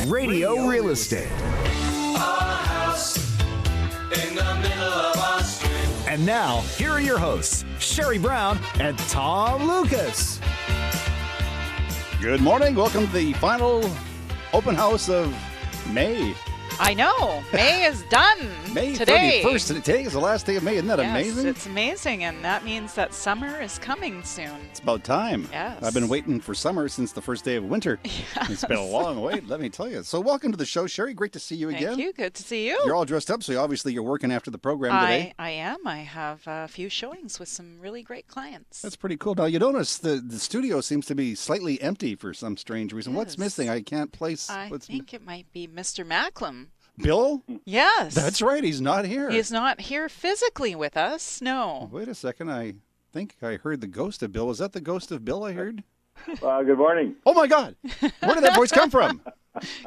Radio Real Estate. And now, here are your hosts, Sherry Brown and Tom Lucas. Good morning. Welcome to the final open house of May. I know. May is done May today. 31st. Today is the last day of May. Isn't that Yes, amazing? it's amazing, and that means that summer is coming soon. It's about time. Yes. I've been waiting for summer since the first day of winter. Yes. It's been a long wait, let me tell you. So welcome to the show, Sherry. Great to see you again. Thank you. Good to see you. You're all dressed up, so obviously you're working after the program today. I am. I have a few showings with some really great clients. That's pretty cool. Now, you notice the studio seems to be slightly empty for some strange reason. What's Yes. missing? I can't place. I think it might be Mr. Macklem. Bill? Yes. That's right. He's not here. He's not here physically with us. No. Wait a second. I think I heard the ghost of Bill. Was that the ghost of Bill I heard? Good morning. Oh, my God. Where did that voice come from?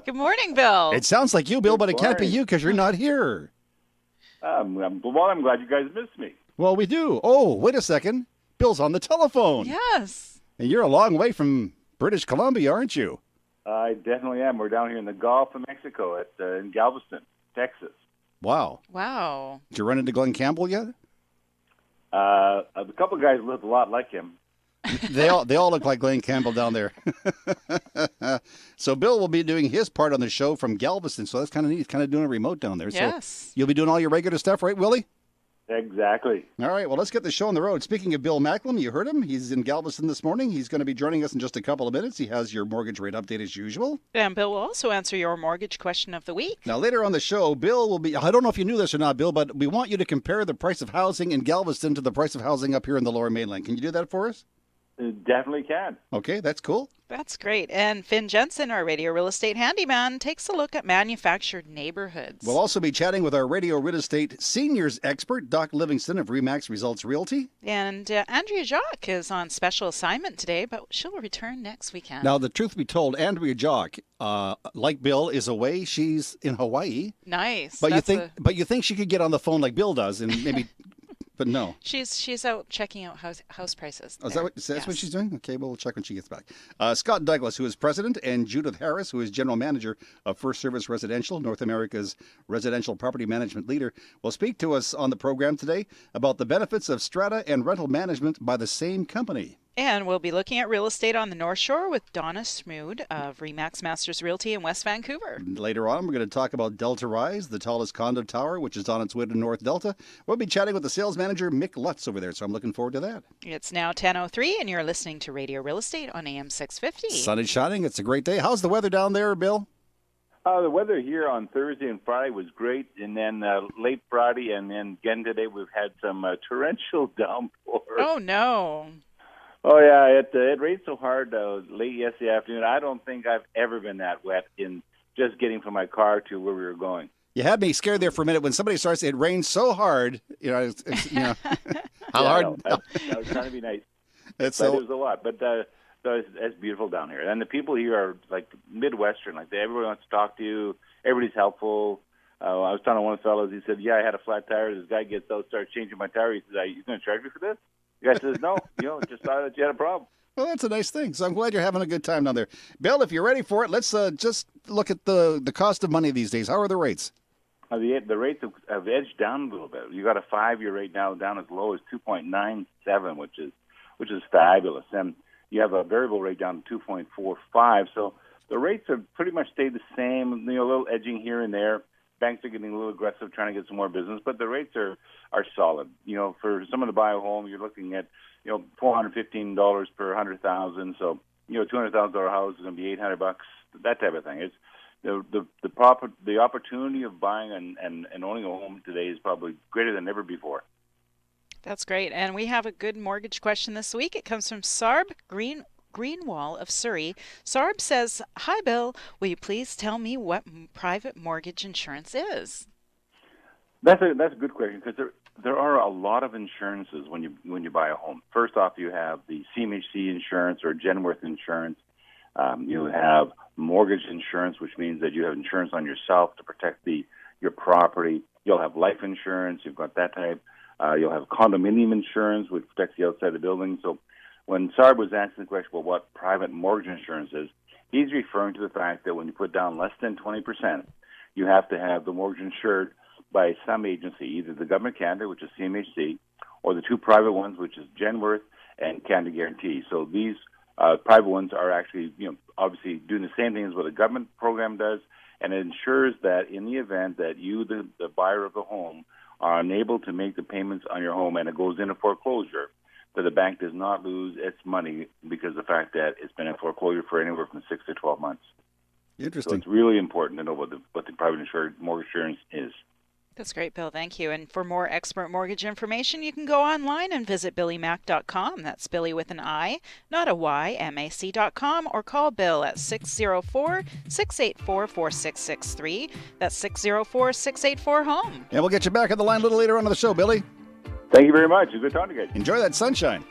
Good morning, Bill. It sounds like you, Bill, but it can't be morning. you because you're not here. I'm glad you guys missed me. Well, we do. Oh, wait a second. Bill's on the telephone. Yes. And you're a long way from British Columbia, aren't you? I definitely am. We're down here in the Gulf of Mexico in Galveston, Texas. Wow. Wow. Did you run into Glenn Campbell yet? A couple of guys look a lot like him. They all look like Glenn Campbell down there. So Bill will be doing his part on the show from Galveston, so that's kind of neat. He's kind of doing a remote down there. Yes. So you'll be doing all your regular stuff, right, Willie? Exactly. All right, well, let's get the show on the road. Speaking of Bill Macklem, you heard him. He's in Galveston this morning. He's going to be joining us in just a couple of minutes. He has your mortgage rate update as usual. And Bill will also answer your mortgage question of the week. Now, later on the show, Bill will be, I don't know if you knew this or not, Bill, but we want you to compare the price of housing in Galveston to the price of housing up here in the Lower Mainland. Can you do that for us? Definitely can. Okay, that's cool. That's great. And Finn Jensen, our radio real estate handyman, takes a look at manufactured neighborhoods. We'll also be chatting with our radio real estate seniors expert, Doc Livingston of Remax Results Realty. And Andrea Jacques is on special assignment today, but she'll return next weekend. Now, the truth be told, Andrea Jacques, like Bill, is away. She's in Hawaii. Nice. But you think she could get on the phone like Bill does and maybe... But no. She's out checking out house prices. Oh, is that Yes. what she's doing? Okay, we'll check when she gets back. Scott Douglas, who is president, and Judith Harris, who is general manager of First Service Residential, North America's residential property management leader, will speak to us on the program today about the benefits of strata and rental management by the same company. And we'll be looking at real estate on the North Shore with Donna Smood of Remax Masters Realty in West Vancouver. Later on, we're going to talk about Delta Rise, the tallest condo tower, which is on its way to North Delta. We'll be chatting with the sales manager, Mick Lutz, over there, so I'm looking forward to that. It's now 10:03, and you're listening to Radio Real Estate on AM 650. Sun is shining. It's a great day. How's the weather down there, Bill? The weather here on Thursday and Friday was great, and then late Friday and then again today we've had some torrential downpours. Oh, no. Oh, yeah, it rained so hard late yesterday afternoon. I don't think I've ever been that wet in just getting from my car to where we were going. You had me scared there for a minute when somebody starts, it rained so hard, how hard? That was trying to be nice. It was a lot, but it's beautiful down here. And the people here are like Midwestern, everybody wants to talk to you. Everybody's helpful. I was telling one of the fellows, he said, yeah, I had a flat tire. This guy gets out, starts changing my tire. He says, are you going to charge me for this? The guy says, no, just thought that you had a problem. Well, that's a nice thing. So I'm glad you're having a good time down there. Bill, if you're ready for it, let's just look at the cost of money these days. How are the rates? The rates have edged down a little bit. You got a 5-year rate now down as low as 2.97, which is fabulous. And you have a variable rate down to 2.45. So the rates have pretty much stayed the same. A little edging here and there. Banks are getting a little aggressive trying to get some more business, but the rates are solid. For someone to buy a home, you're looking at $415 per $100,000. So $200,000 house is going to be $800, that type of thing. It's the opportunity of buying and owning a home today is probably greater than ever before. That's great. And we have a good mortgage question this week. It comes from Sarb Greenwall of Surrey. Sarb says, hi, Bill. Will you please tell me what private mortgage insurance is? That's a good question because there are a lot of insurances when you buy a home. First off, you have the CMHC insurance or Genworth insurance. You have mortgage insurance, which means that you have insurance on yourself to protect your property. You'll have life insurance. You've got that type. You'll have condominium insurance, which protects the outside of the building. So when Sarb was asking the question, well, what private mortgage insurance is, He's referring to the fact that when you put down less than 20%, you have to have the mortgage insured by some agency, either the Government of Canada, which is CMHC, or the two private ones, which is Genworth and Canada Guarantee. So these private ones are actually, obviously doing the same thing as what a government program does, and it ensures that in the event that you, the buyer of the home, are unable to make the payments on your home and it goes into foreclosure, that the bank does not lose its money because of the fact that it's been in foreclosure for anywhere from 6 to 12 months. Interesting. So it's really important to know what the private insured mortgage insurance is. That's great, Bill. Thank you. And for more expert mortgage information, you can go online and visit billymac.com. That's Billy with an I, not a Y, MAC.com, or call Bill at 604-684-4663. That's 604-684-HOME. And we'll get you back on the line a little later on in the show, Billy. Thank you very much. It's a good talking to you guys. Enjoy that sunshine.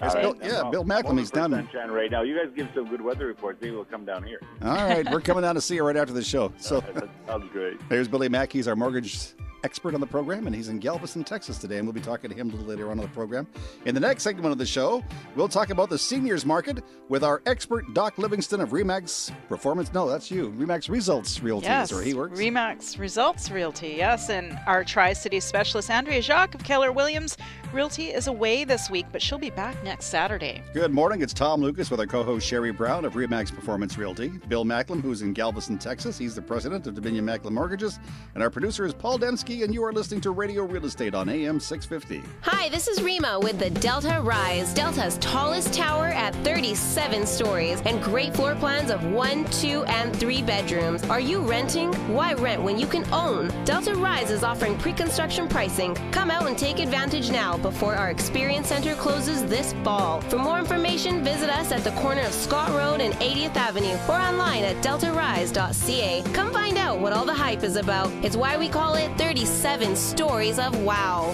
Right. Bill Macklem, he's down. Sunshine right now. You guys give some good weather reports. Maybe we'll come down here. All right, we're coming down to see you right after the show. So that sounds great. There's Billy Mack. He's our mortgage expert on the program, and he's in Galveston, Texas today, and we'll be talking to him a little later on in the program. In the next segment of the show, we'll talk about the seniors market with our expert Doc Livingston of Remax Performance. No, that's you. Remax Results Realty is where he works. Remax Results Realty, yes. And our Tri-City specialist, Andrea Jacques of Keller Williams Realty, is away this week, but she'll be back next Saturday. Good morning. It's Tom Lucas with our co-host Sherry Brown of Remax Performance Realty. Bill Macklem, who's in Galveston, Texas. He's the president of Dominion Macklem Mortgages. And our producer is Paul Densky, and you are listening to Radio Real Estate on AM 650. Hi, this is Rima with the Delta Rise, Delta's tallest tower at 37 stories and great floor plans of 1, 2, and 3 bedrooms. Are you renting? Why rent when you can own? Delta Rise is offering pre-construction pricing. Come out and take advantage now before our Experience Center closes this fall. For more information, visit us at the corner of Scott Road and 80th Avenue or online at deltarise.ca. Come find out what all the hype is about. It's why we call it 37 stories of wow.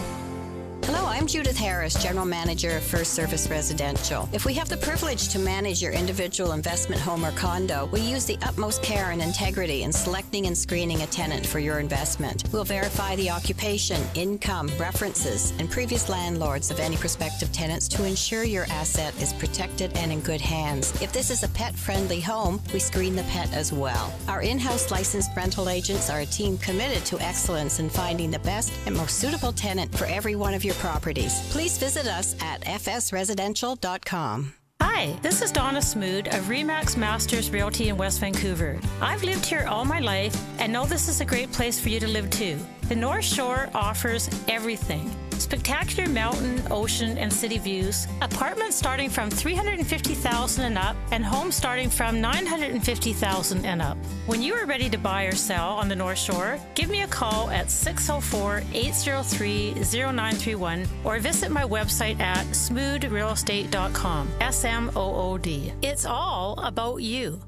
Hello, I'm Judith Harris, General Manager of First Service Residential. If we have the privilege to manage your individual investment home or condo, we use the utmost care and integrity in selecting and screening a tenant for your investment. We'll verify the occupation, income, references, and previous landlords of any prospective tenants to ensure your asset is protected and in good hands. If this is a pet-friendly home, we screen the pet as well. Our in-house licensed rental agents are a team committed to excellence in finding the best and most suitable tenant for every one of your properties. Please visit us at fsresidential.com. Hi, this is Donna Smood of Remax Masters Realty in West Vancouver. I've lived here all my life and know this is a great place for you to live too. The North Shore offers everything. Spectacular mountain, ocean, and city views, apartments starting from $350,000 and up, and homes starting from $950,000 and up. When you are ready to buy or sell on the North Shore, give me a call at 604-803-0931 or visit my website at smoodrealestate.com. SMOOD. It's all about you.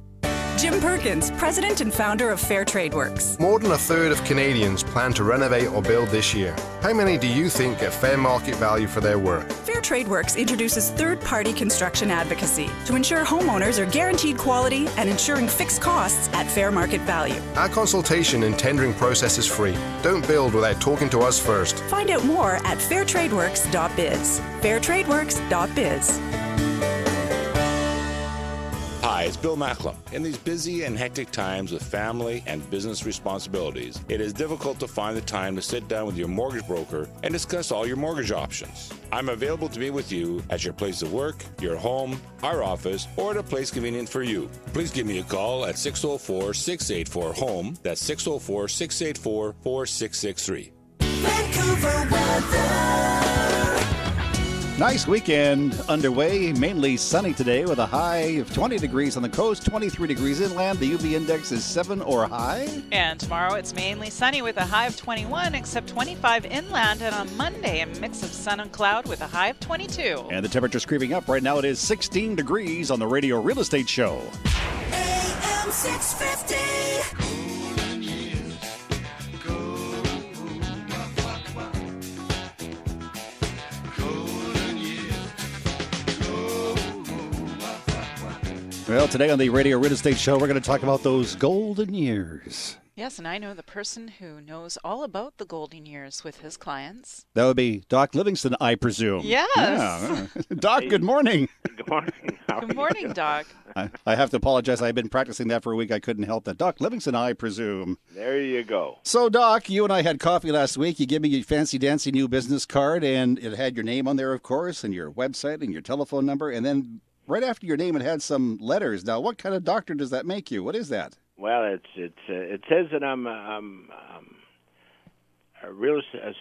Jim Perkins, president and founder of Fair Trade Works. More than a third of Canadians plan to renovate or build this year. How many do you think get fair market value for their work? Fair Trade Works introduces third-party construction advocacy to ensure homeowners are guaranteed quality and ensuring fixed costs at fair market value. Our consultation and tendering process is free. Don't build without talking to us first. Find out more at fairtradeworks.biz. fairtradeworks.biz. Hi, it's Bill Macklem. In these busy and hectic times with family and business responsibilities, it is difficult to find the time to sit down with your mortgage broker and discuss all your mortgage options. I'm available to meet with you at your place of work, your home, our office, or at a place convenient for you. Please give me a call at 604-684-HOME. That's 604-684-4663. Vancouver weather. Nice weekend underway, mainly sunny today with a high of 20 degrees on the coast, 23 degrees inland. The UV index is 7 or high. And tomorrow it's mainly sunny with a high of 21, except 25 inland. And on Monday, a mix of sun and cloud with a high of 22. And the temperature's creeping up. Right now it is 16 degrees on the Radio Real Estate Show. AM 650. Well, today on the Radio Real Estate Show, we're going to talk about those golden years. Yes, and I know the person who knows all about the golden years with his clients. That would be Doc Livingston, I presume. Yes. Yeah. Doc, good morning. Good morning. Good morning, Doc. I have to apologize. I've been practicing that for a week. I couldn't help that. Doc Livingston, I presume. There you go. So, Doc, you and I had coffee last week. You gave me your fancy-dancy new business card, and it had your name on there, of course, and your website and your telephone number. And then right after your name, it had some letters. Now, what kind of doctor does that make you? What is that? Well, it says that I'm a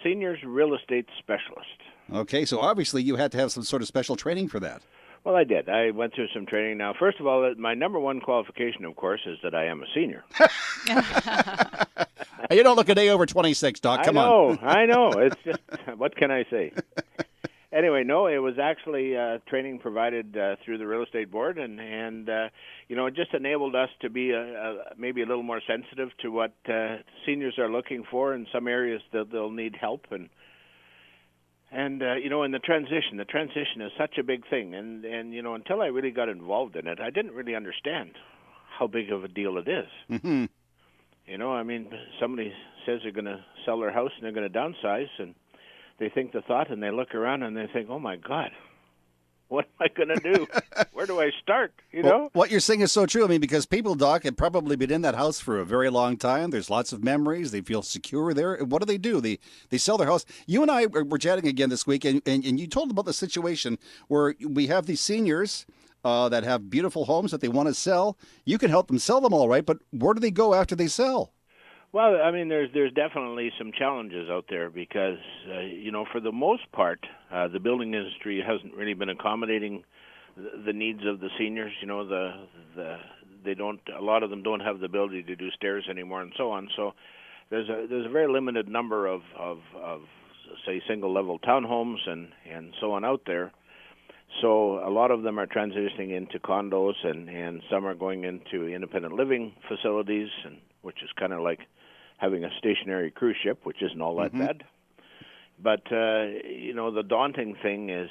seniors real estate specialist. Okay, so obviously you had to have some sort of special training for that. Well, I did. I went through some training. Now, first of all, my number one qualification, of course, is that I am a senior. You don't look a day over 26, Doc. Come on. I know. It's just, what can I say? Anyway, no, it was actually training provided through the real estate board, and it just enabled us to be maybe a little more sensitive to what seniors are looking for in some areas that they'll need help, and in the transition is such a big thing, and until I really got involved in it, I didn't really understand how big of a deal it is. Mm-hmm. Somebody says they're going to sell their house and they're going to downsize, and they think the thought, and they look around and they think, oh, my God, what am I going to do? Where do I start, Well, what you're saying is so true. I mean, because people, Doc, have probably been in that house for a very long time. There's lots of memories. They feel secure there. What do? They sell their house. You and I were chatting again this week, and you told about the situation where we have these seniors that have beautiful homes that they want to sell. You can help them sell them all right, but where do they go after they sell? Well, I mean, there's definitely some challenges out there because, for the most part, the building industry hasn't really been accommodating the needs of the seniors. They don't. A lot of them don't have the ability to do stairs anymore, and so on. So there's a very limited number of say single level townhomes and so on out there. So a lot of them are transitioning into condos, and some are going into independent living facilities, which is kind of like having a stationary cruise ship, which isn't all that bad. But, the daunting thing is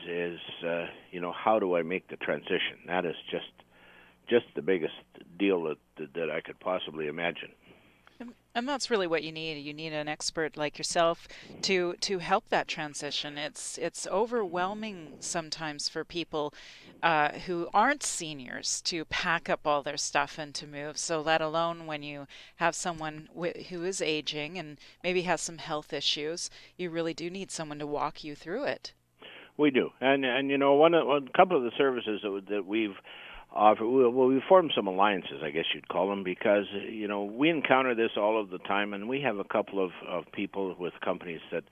how do I make the transition? That is just the biggest deal that I could possibly imagine. And that's really what you need. You need an expert like yourself to help that transition. It's overwhelming sometimes for people who aren't seniors to pack up all their stuff and to move. So let alone when you have someone who is aging and maybe has some health issues, you really do need someone to walk you through it. We do, and a couple of the services that we've we formed some alliances, I guess you'd call them, because we encounter this all of the time, and we have a couple of people with companies that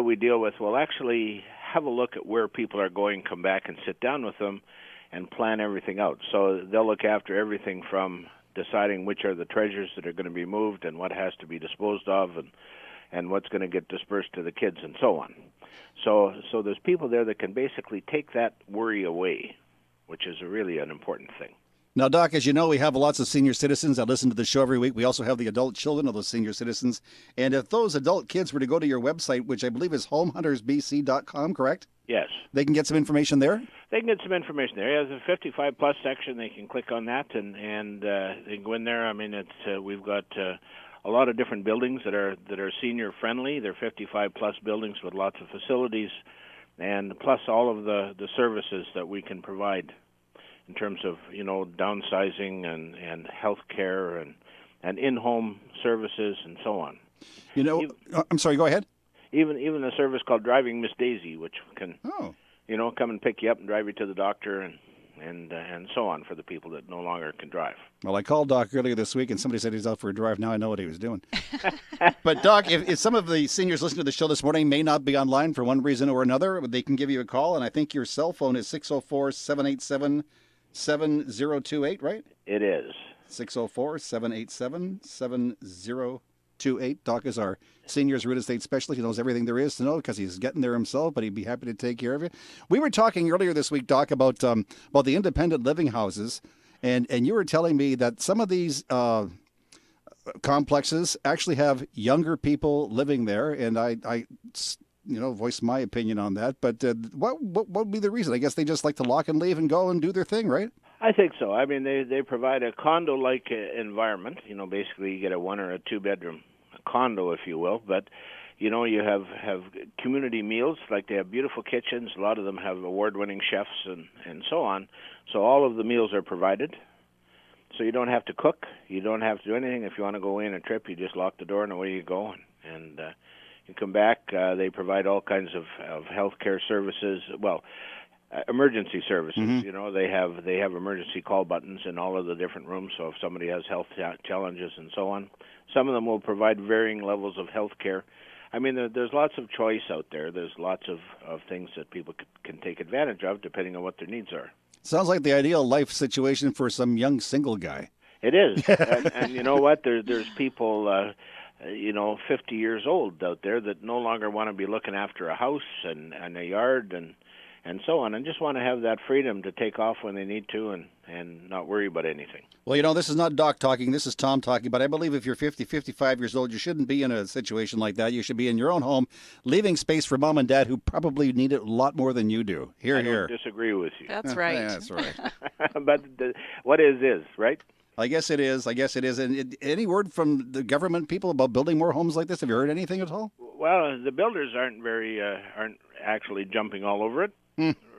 we deal with will actually have a look at where people are going, come back and sit down with them and plan everything out. So they'll look after everything from deciding which are the treasures that are going to be moved and what has to be disposed of and what's going to get dispersed to the kids and so on. So there's people there that can basically take that worry away, which is really an important thing. Now, Doc, as you know, we have lots of senior citizens that listen to the show every week. We also have the adult children of those senior citizens. And if those adult kids were to go to your website, which I believe is homehuntersbc.com, correct? Yes. They can get some information there? They can get some information there. There's a 55-plus section. They can click on that and they can go in there. I mean, we've got a lot of different buildings that are senior-friendly. They're 55-plus buildings with lots of facilities, and plus all of the services that we can provide in terms of downsizing and health care and in-home services and so on. I'm sorry, go ahead. Even a service called Driving Miss Daisy, which can come and pick you up and drive you to the doctor and so on for the people that no longer can drive. Well, I called Doc earlier this week, and somebody said he's out for a drive. Now I know what he was doing. But, Doc, if some of the seniors listening to the show this morning may not be online for one reason or another, they can give you a call, and I think your cell phone is 604-787-7028, right? It is. 604-787-7028. Doc is our seniors real estate specialist. He knows everything there is to know because he's getting there himself, but he'd be happy to take care of you. We were talking earlier this week, Doc, about the independent living houses, and you were telling me that some of these complexes actually have younger people living there, and I voiced my opinion on that. But what would be the reason? I guess they just like to lock and leave and go and do their thing, right? I think so. I mean, they provide a condo-like environment. You know, basically you get a 1 or a 2-bedroom condo, if you will. But you know, you have community meals. Like they have beautiful kitchens. A lot of them have award-winning chefs and so on. So all of the meals are provided. So you don't have to cook. You don't have to do anything. If you want to go in a trip, you just lock the door and away you go. And you come back. They provide all kinds of healthcare services. Well, emergency services. Mm-hmm. You know, they have emergency call buttons in all of the different rooms. So if somebody has health challenges and so on, some of them will provide varying levels of health care. I mean, there's lots of choice out there. There's lots of things that people can take advantage of depending on what their needs are. Sounds like the ideal life situation for some young single guy. It is. and you know what? There's people, 50 years old out there that no longer want to be looking after a house and a yard and so on, and just want to have that freedom to take off when they need to and not worry about anything. Well, you know, this is not Doc talking, this is Tom talking, but I believe if you're 50, 55 years old, you shouldn't be in a situation like that. You should be in your own home, leaving space for mom and dad who probably need it a lot more than you do. Here, I here. don't disagree with you. That's right. Yeah, that's right. But what is, right? I guess it is. And any word from the government people about building more homes like this? Have you heard anything at all? Well, the builders aren't actually jumping all over it.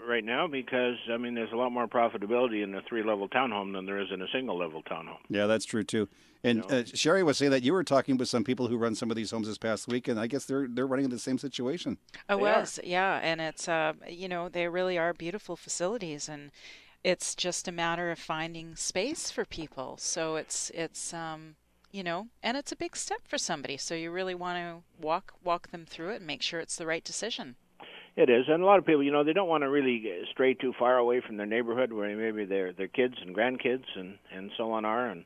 Right now, because I mean, there's a lot more profitability in a 3-level townhome than there is in a single-level townhome. Yeah, that's true too. And Sherry was saying that you were talking with some people who run some of these homes this past week, and I guess they're running in the same situation. I was, yeah, and it's they really are beautiful facilities, and it's just a matter of finding space for people. So it's and it's a big step for somebody. So you really want to walk them through it and make sure it's the right decision. It is, and a lot of people, they don't want to really stray too far away from their neighborhood where maybe their kids and grandkids and so on are, and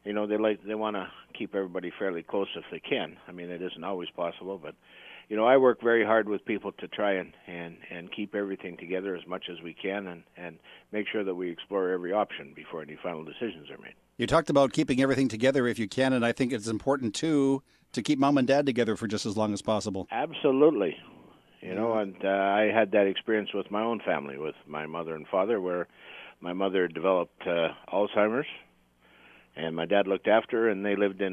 they want to keep everybody fairly close if they can. I mean, it isn't always possible, but I work very hard with people to try and keep everything together as much as we can and make sure that we explore every option before any final decisions are made. You talked about keeping everything together if you can, and I think it's important too to keep mom and dad together for just as long as possible. Absolutely. And I had that experience with my own family, with my mother and father, where my mother developed Alzheimer's, and my dad looked after her, and they lived in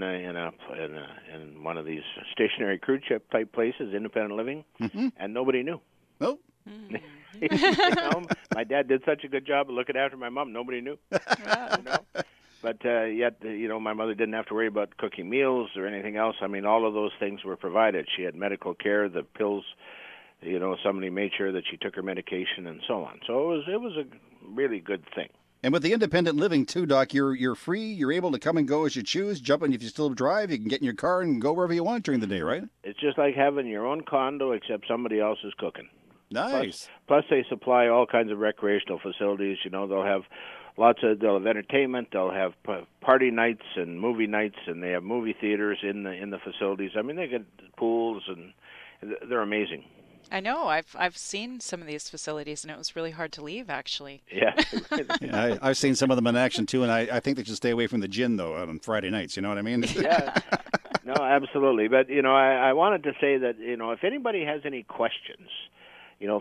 one of these stationary cruise ship type places, independent living, and nobody knew. Oh. My dad did such a good job of looking after my mom, nobody knew. But yet, my mother didn't have to worry about cooking meals or anything else. I mean, all of those things were provided. She had medical care, the pills. Somebody made sure that she took her medication and so on. So it was a really good thing. And with the independent living too, Doc, you're free. You're able to come and go as you choose. Jump in if you still drive. You can get in your car and go wherever you want during the day, right? It's just like having your own condo, except somebody else is cooking. Nice. Plus they supply all kinds of recreational facilities. They'll have they'll have entertainment. They'll have party nights and movie nights, and they have movie theaters in the facilities. I mean, they get pools, and they're amazing. I know. I've seen some of these facilities, and it was really hard to leave, actually. Yeah. I've seen some of them in action, too, and I think they should stay away from the gin, though, on Friday nights. You know what I mean? Yeah. No, absolutely. But, I wanted to say that, if anybody has any questions,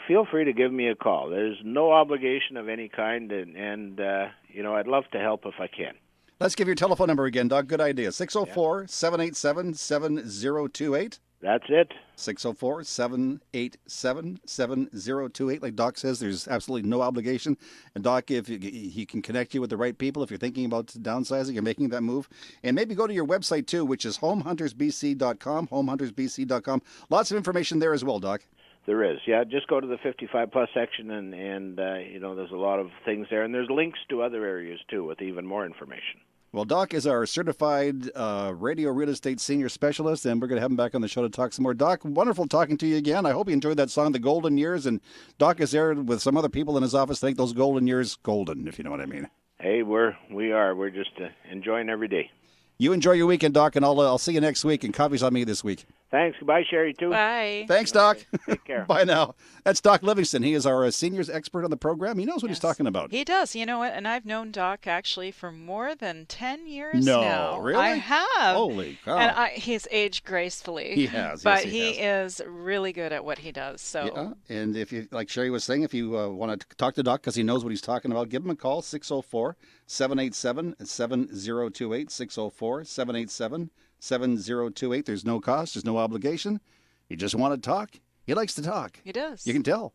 feel free to give me a call. There's no obligation of any kind, and I'd love to help if I can. Let's give your telephone number again, Doc. Good idea. 604-787-7028. That's it. 604-787-7028. Like Doc says, there's absolutely no obligation. And Doc, if he can connect you with the right people, if you're thinking about downsizing and making that move. And maybe go to your website, too, which is homehuntersbc.com, homehuntersbc.com. Lots of information there as well, Doc. There is, yeah. Just go to the 55-plus section, and there's a lot of things there. And there's links to other areas, too, with even more information. Well, Doc is our certified radio real estate senior specialist, and we're going to have him back on the show to talk some more. Doc, wonderful talking to you again. I hope you enjoyed that song, The Golden Years, and Doc is there with some other people in his office to make those golden years golden, if you know what I mean. Hey, we are. We're just enjoying every day. You enjoy your weekend, Doc, and I'll see you next week, and coffee's on me this week. Thanks. Goodbye, Sherry, too. Bye. Thanks, Doc. Take care. Bye now. That's Doc Livingston. He is our seniors expert on the program. He knows what he's talking about. He does. You know what? And I've known Doc actually for more than 10 years No, now. really? I have. Holy cow. And he's aged gracefully. He has. But yes, he is really good at what he does. So Yeah, and if you, like Sherry was saying, if you want to talk to Doc because he knows what he's talking about, give him a call, 604-787-7028, 604-787-7028. There's no cost, there's no obligation. You just want to talk. He likes to talk. He does. You can tell.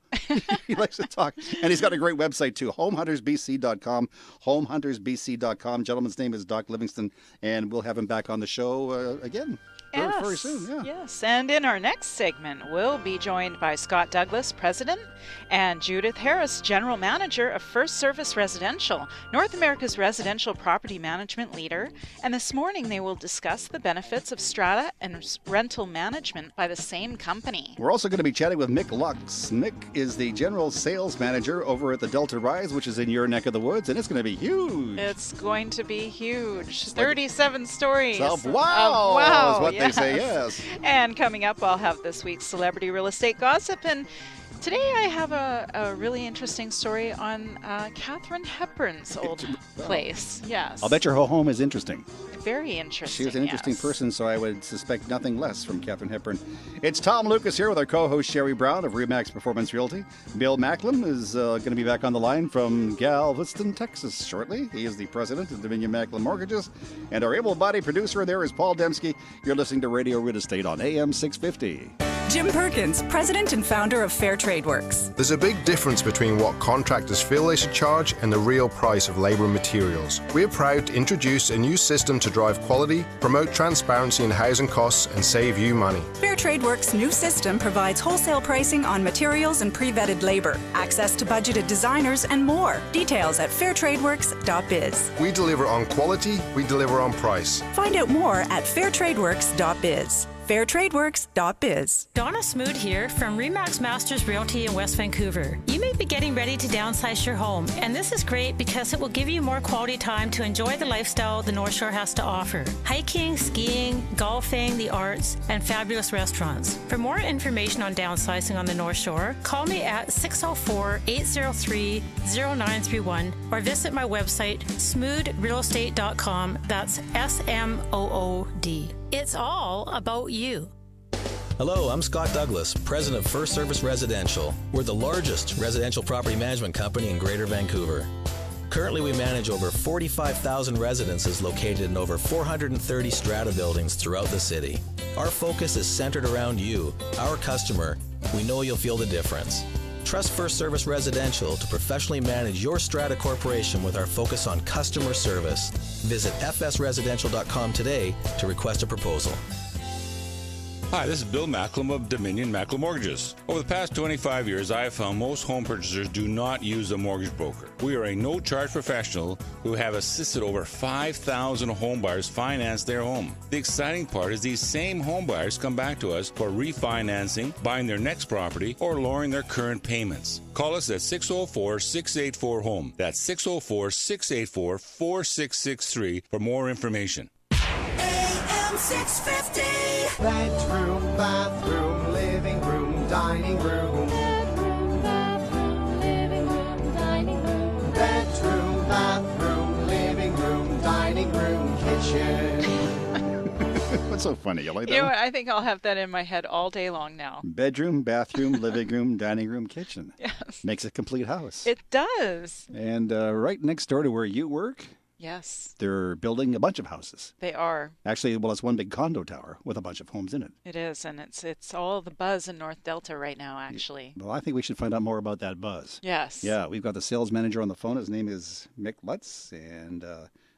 He likes to talk. And he's got a great website, too, homehuntersbc.com, homehuntersbc.com. Gentleman's name is Doc Livingston, and we'll have him back on the show again. Very soon, yeah. Yes, and in our next segment, we'll be joined by Scott Douglas, President, and Judith Harris, General Manager of First Service Residential, North America's residential property management leader. And this morning, they will discuss the benefits of strata and rental management by the same company. We're also going to be chatting with Mick Lux. Mick is the General Sales Manager over at the Delta Rise, which is in your neck of the woods, and it's going to be huge. It's going to be huge. 37 stories. Wow, is what they say, yes. And coming up, I'll have this week's celebrity real estate gossip. And today I have a really interesting story on Katharine Hepburn's old place. Yes. I'll bet your whole home is interesting. Very interesting. She was an interesting person, so I would suspect nothing less from Katharine Hepburn. It's Tom Lucas here with our co-host Sherry Brown of Remax Performance Realty. Bill Macklem is going to be back on the line from Galveston, Texas shortly. He is the president of Dominion Macklem Mortgages. And our able-bodied producer there is Paul Dembski. You're listening to Radio Real Estate on AM 650. Jim Perkins, president and founder of Fair Trade Works. There's a big difference between what contractors feel they should charge and the real price of labor and materials. We're proud to introduce a new system to drive quality, promote transparency in housing costs, and save you money. Fair Trade Works' new system provides wholesale pricing on materials and pre-vetted labor, access to budgeted designers, and more. Details at fairtradeworks.biz. We deliver on quality, we deliver on price. Find out more at fairtradeworks.biz. fairtradeworks.biz. Donna Smoot here from Remax Masters Realty in West Vancouver. You may be getting ready to downsize your home, and this is great because it will give you more quality time to enjoy the lifestyle the North Shore has to offer. Hiking, skiing, golfing, the arts, and fabulous restaurants. For more information on downsizing on the North Shore, call me at 604-803-0931 or visit my website, smoodrealestate.com. That's SMOOD. It's all about you. Hello, I'm Scott Douglas, President of First Service Residential. We're the largest residential property management company in Greater Vancouver. Currently, we manage over 45,000 residences located in over 430 strata buildings throughout the city. Our focus is centered around you, our customer. We know you'll feel the difference. Trust First Service Residential to professionally manage your strata corporation with our focus on customer service. Visit fsresidential.com today to request a proposal. Hi, this is Bill Macklem of Dominion Macklem Mortgages. Over the past 25 years, I have found most home purchasers do not use a mortgage broker. We are a no-charge professional who have assisted over 5,000 home buyers finance their home. The exciting part is these same home buyers come back to us for refinancing, buying their next property, or lowering their current payments. Call us at 604-684-HOME. That's 604-684-4663 for more information. AM 650. Bedroom, bathroom, living room, dining room. Bedroom, bathroom, living room, dining room. Bedroom, bathroom, living room, dining room, kitchen. What's so funny? You like that? You know one? what? I think I'll have that in my head all day long now. Bedroom, bathroom, living room, dining room, kitchen. Yes. Makes a complete house. It does. And right next door to where you work, Yes, they're building a bunch of houses. they are. Actually, well, it's one big condo tower with a bunch of homes in it. It is, and it's all the buzz in North Delta right now, actually. Well, I think we should find out more about that buzz. Yes. Yeah, we've got the sales manager on the phone. His name is Mick Lutz, and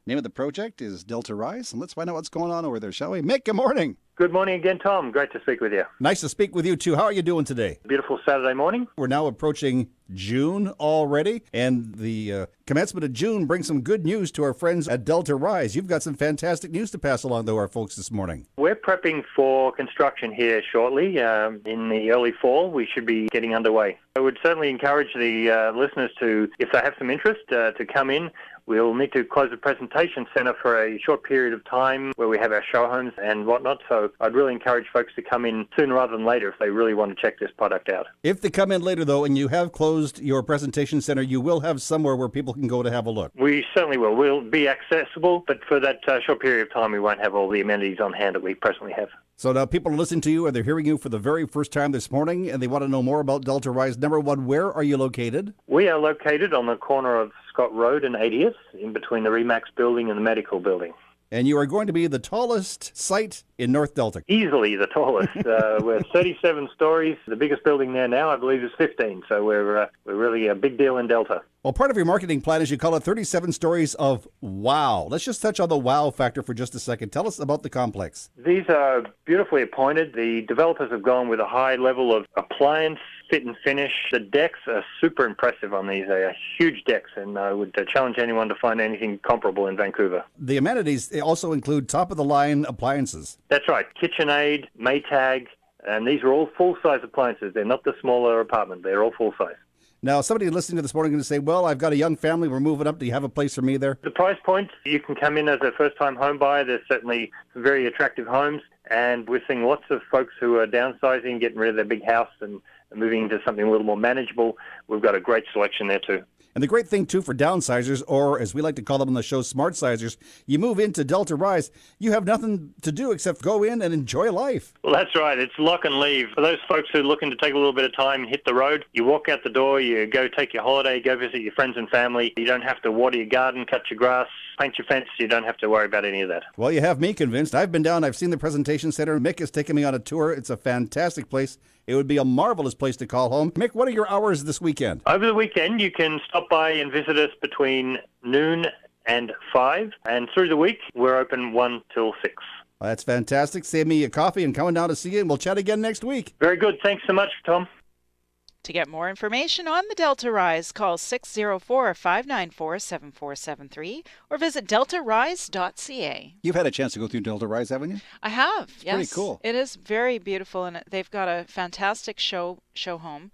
name of the project is Delta Rise. And let's find out what's going on over there, shall we? Mick, good morning. Good morning again, Tom. Great to speak with you. Nice to speak with you, too. How are you doing today? Beautiful Saturday morning. We're now approaching June already, and the commencement of June brings some good news to our friends at Delta Rise. You've got some fantastic news to pass along to our folks this morning. We're prepping for construction here shortly. In the early fall, we should be getting underway. I would certainly encourage the listeners to, if they have some interest, to come in. we'll need to close the presentation centre for a short period of time where we have our show homes and whatnot. So I'd really encourage folks to come in sooner rather than later if they really want to check this product out. If they come in later, though, and you have closed your presentation center, you will have somewhere where people can go to have a look. We certainly will. We'll be accessible, but for that short period of time, we won't have all the amenities on hand that we presently have. So now people are listening to you, and they're hearing you for the very first time this morning, and they want to know more about Delta Rise. Number one, where are you located? We are located on the corner of Scott Road and 80th, in between the RE/MAX building and the medical building. And you are going to be the tallest site in North Delta. Easily the tallest. We're 37 stories. The biggest building there now, I believe, is 15. So we're really a big deal in Delta. Well, part of your marketing plan is you call it 37 stories of wow. Let's just touch on the wow factor for just a second. Tell us about the complex. These are beautifully appointed. The developers have gone with a high level of appliance, fit and finish. The decks are super impressive on these. They are huge decks, and I would challenge anyone to find anything comparable in Vancouver. The amenities also include top-of-the-line appliances. That's right. KitchenAid, Maytag, and these are all full-size appliances. They're not the smaller apartment. They're all full-size. Now, somebody listening to this morning is going to say, well, I've got a young family. We're moving up. Do you have a place for me there? The price point, you can come in as a first-time home buyer. There's certainly some very attractive homes, and we're seeing lots of folks who are downsizing, getting rid of their big house and moving into something a little more manageable. We've got a great selection there too. And the great thing, too, for downsizers, or as we like to call them on the show, smart-sizers, you move into Delta Rise, you have nothing to do except go in and enjoy life. Well, that's right. It's lock and leave. For those folks who are looking to take a little bit of time and hit the road, you walk out the door, you go take your holiday, go visit your friends and family. You don't have to water your garden, cut your grass, paint your fence. You don't have to worry about any of that. Well, you have me convinced. I've been down. I've seen the presentation center. Mick has taken me on a tour. It's a fantastic place. It would be a marvelous place to call home. Mick, what are your hours this weekend? Over the weekend, you can stop by and visit us between noon and 5. And through the week, we're open 1 till 6. Well, that's fantastic. Save me a coffee and coming down to see you, and we'll chat again next week. Very good. Thanks so much, Tom. To get more information on the Delta Rise, call 604-594-7473 or visit deltarise.ca. You've had a chance to go through Delta Rise, haven't you? I have, yes. Pretty cool. It is very beautiful, and they've got a fantastic show home.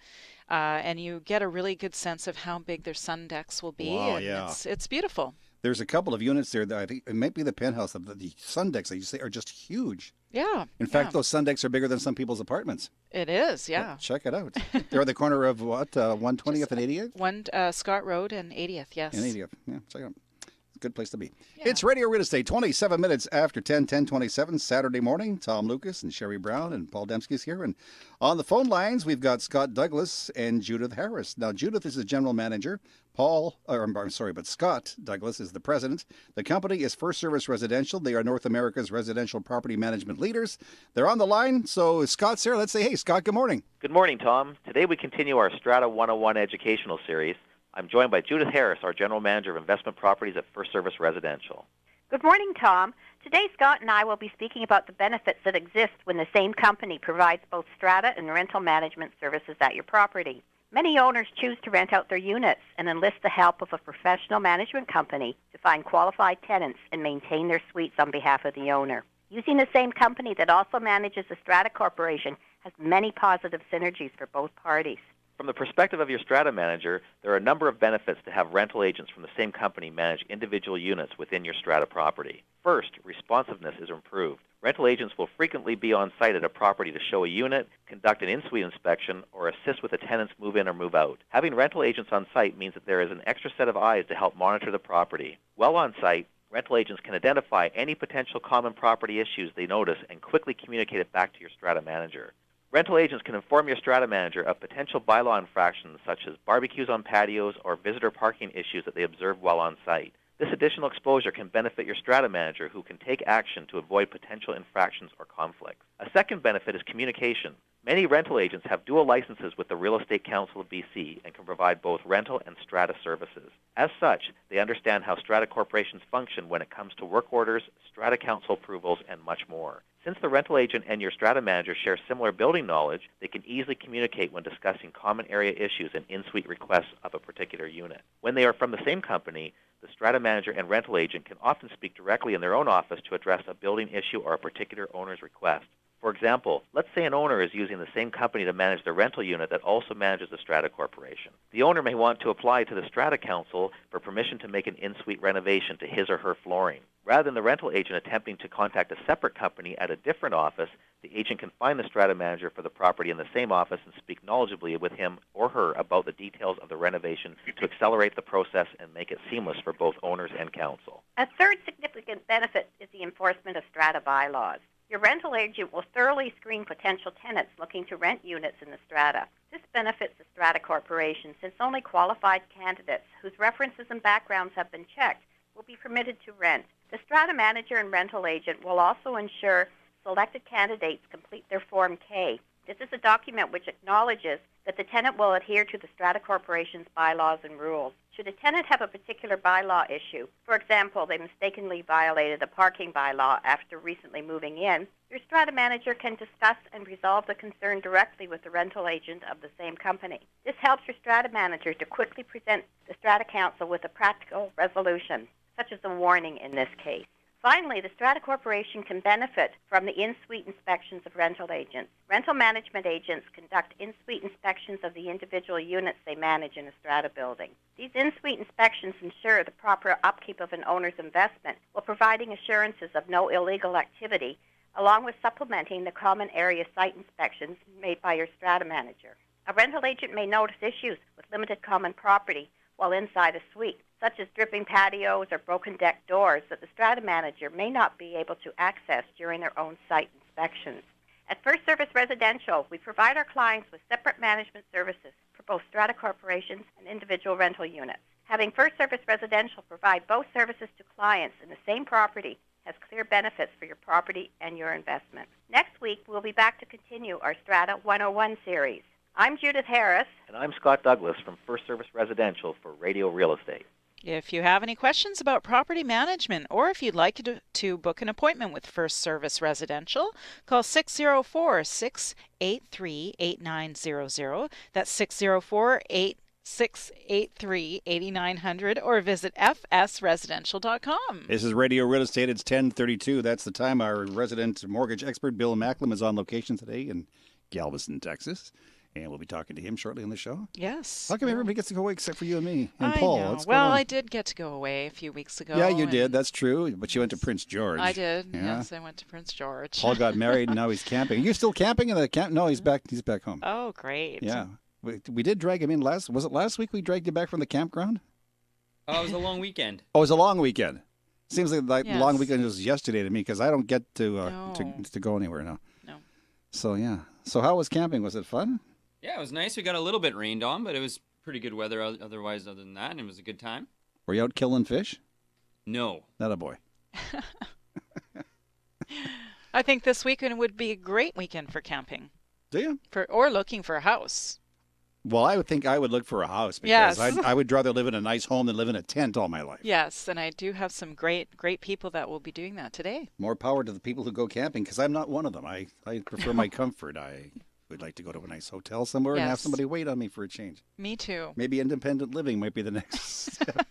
And you get a really good sense of how big their sun decks will be. Wow, and yeah. It's beautiful. There's a couple of units there that I think it might be the penthouse. The sun decks, like you say, are just huge. Yeah. In fact, those sun decks are bigger than some people's apartments. It is, yeah. Well, check it out. They're at the corner of what, 120th and 80th? Scott Road and 80th, yes. And 80th, yeah, check it out. It's a good place to be. Yeah. It's Radio Real Estate, 27 minutes after 10:27, Saturday morning. Tom Lucas and Sherry Brown and Paul Dembski's here. And on the phone lines, we've got Scott Douglas and Judith Harris. Now, Judith is the general manager. Scott Douglas is the president. The company is First Service Residential. They are North America's residential property management leaders. They're on the line. So Scott's here. Let's say, hey, Scott, good morning. Good morning, Tom. Today we continue our Strata 101 educational series. I'm joined by Judith Harris, our general manager of investment properties at First Service Residential. Good morning, Tom. Today, Scott and I will be speaking about the benefits that exist when the same company provides both strata and rental management services at your property. Many owners choose to rent out their units and enlist the help of a professional management company to find qualified tenants and maintain their suites on behalf of the owner. Using the same company that also manages the Strata Corporation has many positive synergies for both parties. From the perspective of your strata manager, there are a number of benefits to have rental agents from the same company manage individual units within your strata property. First, responsiveness is improved. Rental agents will frequently be on site at a property to show a unit, conduct an in-suite inspection, or assist with a tenant's move in or move out. Having rental agents on site means that there is an extra set of eyes to help monitor the property. While on site, rental agents can identify any potential common property issues they notice and quickly communicate it back to your strata manager. Rental agents can inform your strata manager of potential bylaw infractions such as barbecues on patios or visitor parking issues that they observe while on site. This additional exposure can benefit your strata manager, who can take action to avoid potential infractions or conflicts. A second benefit is communication. Many rental agents have dual licenses with the Real Estate Council of BC and can provide both rental and strata services. As such, they understand how strata corporations function when it comes to work orders, strata council approvals, and much more. Since the rental agent and your strata manager share similar building knowledge, they can easily communicate when discussing common area issues and in-suite requests of a particular unit. When they are from the same company, the strata manager and rental agent can often speak directly in their own office to address a building issue or a particular owner's request. For example, let's say an owner is using the same company to manage the rental unit that also manages the Strata Corporation. The owner may want to apply to the Strata Council for permission to make an in-suite renovation to his or her flooring. Rather than the rental agent attempting to contact a separate company at a different office, the agent can find the Strata manager for the property in the same office and speak knowledgeably with him or her about the details of the renovation to accelerate the process and make it seamless for both owners and council. A third significant benefit is the enforcement of Strata bylaws. Your rental agent will thoroughly screen potential tenants looking to rent units in the Strata. This benefits the Strata Corporation since only qualified candidates whose references and backgrounds have been checked will be permitted to rent. The Strata manager and rental agent will also ensure selected candidates complete their Form K. This is a document which acknowledges that the tenant will adhere to the Strata Corporation's bylaws and rules. Should a tenant have a particular bylaw issue, for example, they mistakenly violated a parking bylaw after recently moving in, your Strata manager can discuss and resolve the concern directly with the rental agent of the same company. This helps your Strata manager to quickly present the Strata Council with a practical resolution, such as a warning in this case. Finally, the Strata Corporation can benefit from the in-suite inspections of rental agents. Rental management agents conduct in-suite inspections of the individual units they manage in a Strata building. These in-suite inspections ensure the proper upkeep of an owner's investment while providing assurances of no illegal activity, along with supplementing the common area site inspections made by your Strata manager. A rental agent may notice issues with limited common property while inside a suite, such as dripping patios or broken deck doors that the Strata manager may not be able to access during their own site inspections. At First Service Residential, we provide our clients with separate management services for both Strata corporations and individual rental units. Having First Service Residential provide both services to clients in the same property has clear benefits for your property and your investment. Next week, we'll be back to continue our Strata 101 series. I'm Judith Harris. And I'm Scott Douglas from First Service Residential for Radio Real Estate. If you have any questions about property management or if you'd like to book an appointment with First Service Residential, call 604-683-8900. That's 604-683-8900 or visit fsresidential.com. This is Radio Real Estate. It's 10:32. That's the time. Our resident mortgage expert, Bill Macklem, is on location today in Galveston, Texas. And we'll be talking to him shortly on the show. Yes. How come everybody gets to go away except for you and me and I Paul? know. What's going on? I did get to go away a few weeks ago. Yeah, you did. That's true. But you went to Prince George. I did. Yeah. Yes, I went to Prince George. Paul got married and now he's camping. Are you still camping in the camp? No, he's back. He's back home. Oh, great. Yeah. We did drag him in was it last week we dragged you back from the campground? Oh, it was a long weekend. Oh, it was a long weekend. Seems like Yes. the long weekend was yesterday to me because I don't get to No. to go anywhere now. No. So, yeah. So how was camping? Was it fun? Yeah, it was nice. We got a little bit rained on, but it was pretty good weather otherwise other than that, and it was a good time. Were you out killing fish? No. Not a boy. I think this weekend would be a great weekend for camping. Do you? Or looking for a house. Well, I would think I would look for a house Yes. because I would rather live in a nice home than live in a tent all my life. Yes, and I do have some great people that will be doing that today. More power to the people who go camping because I'm not one of them. I prefer my comfort. I would like to go to a nice hotel somewhere and have Yes. somebody wait on me for a change. Me too. Maybe independent living might be the next step.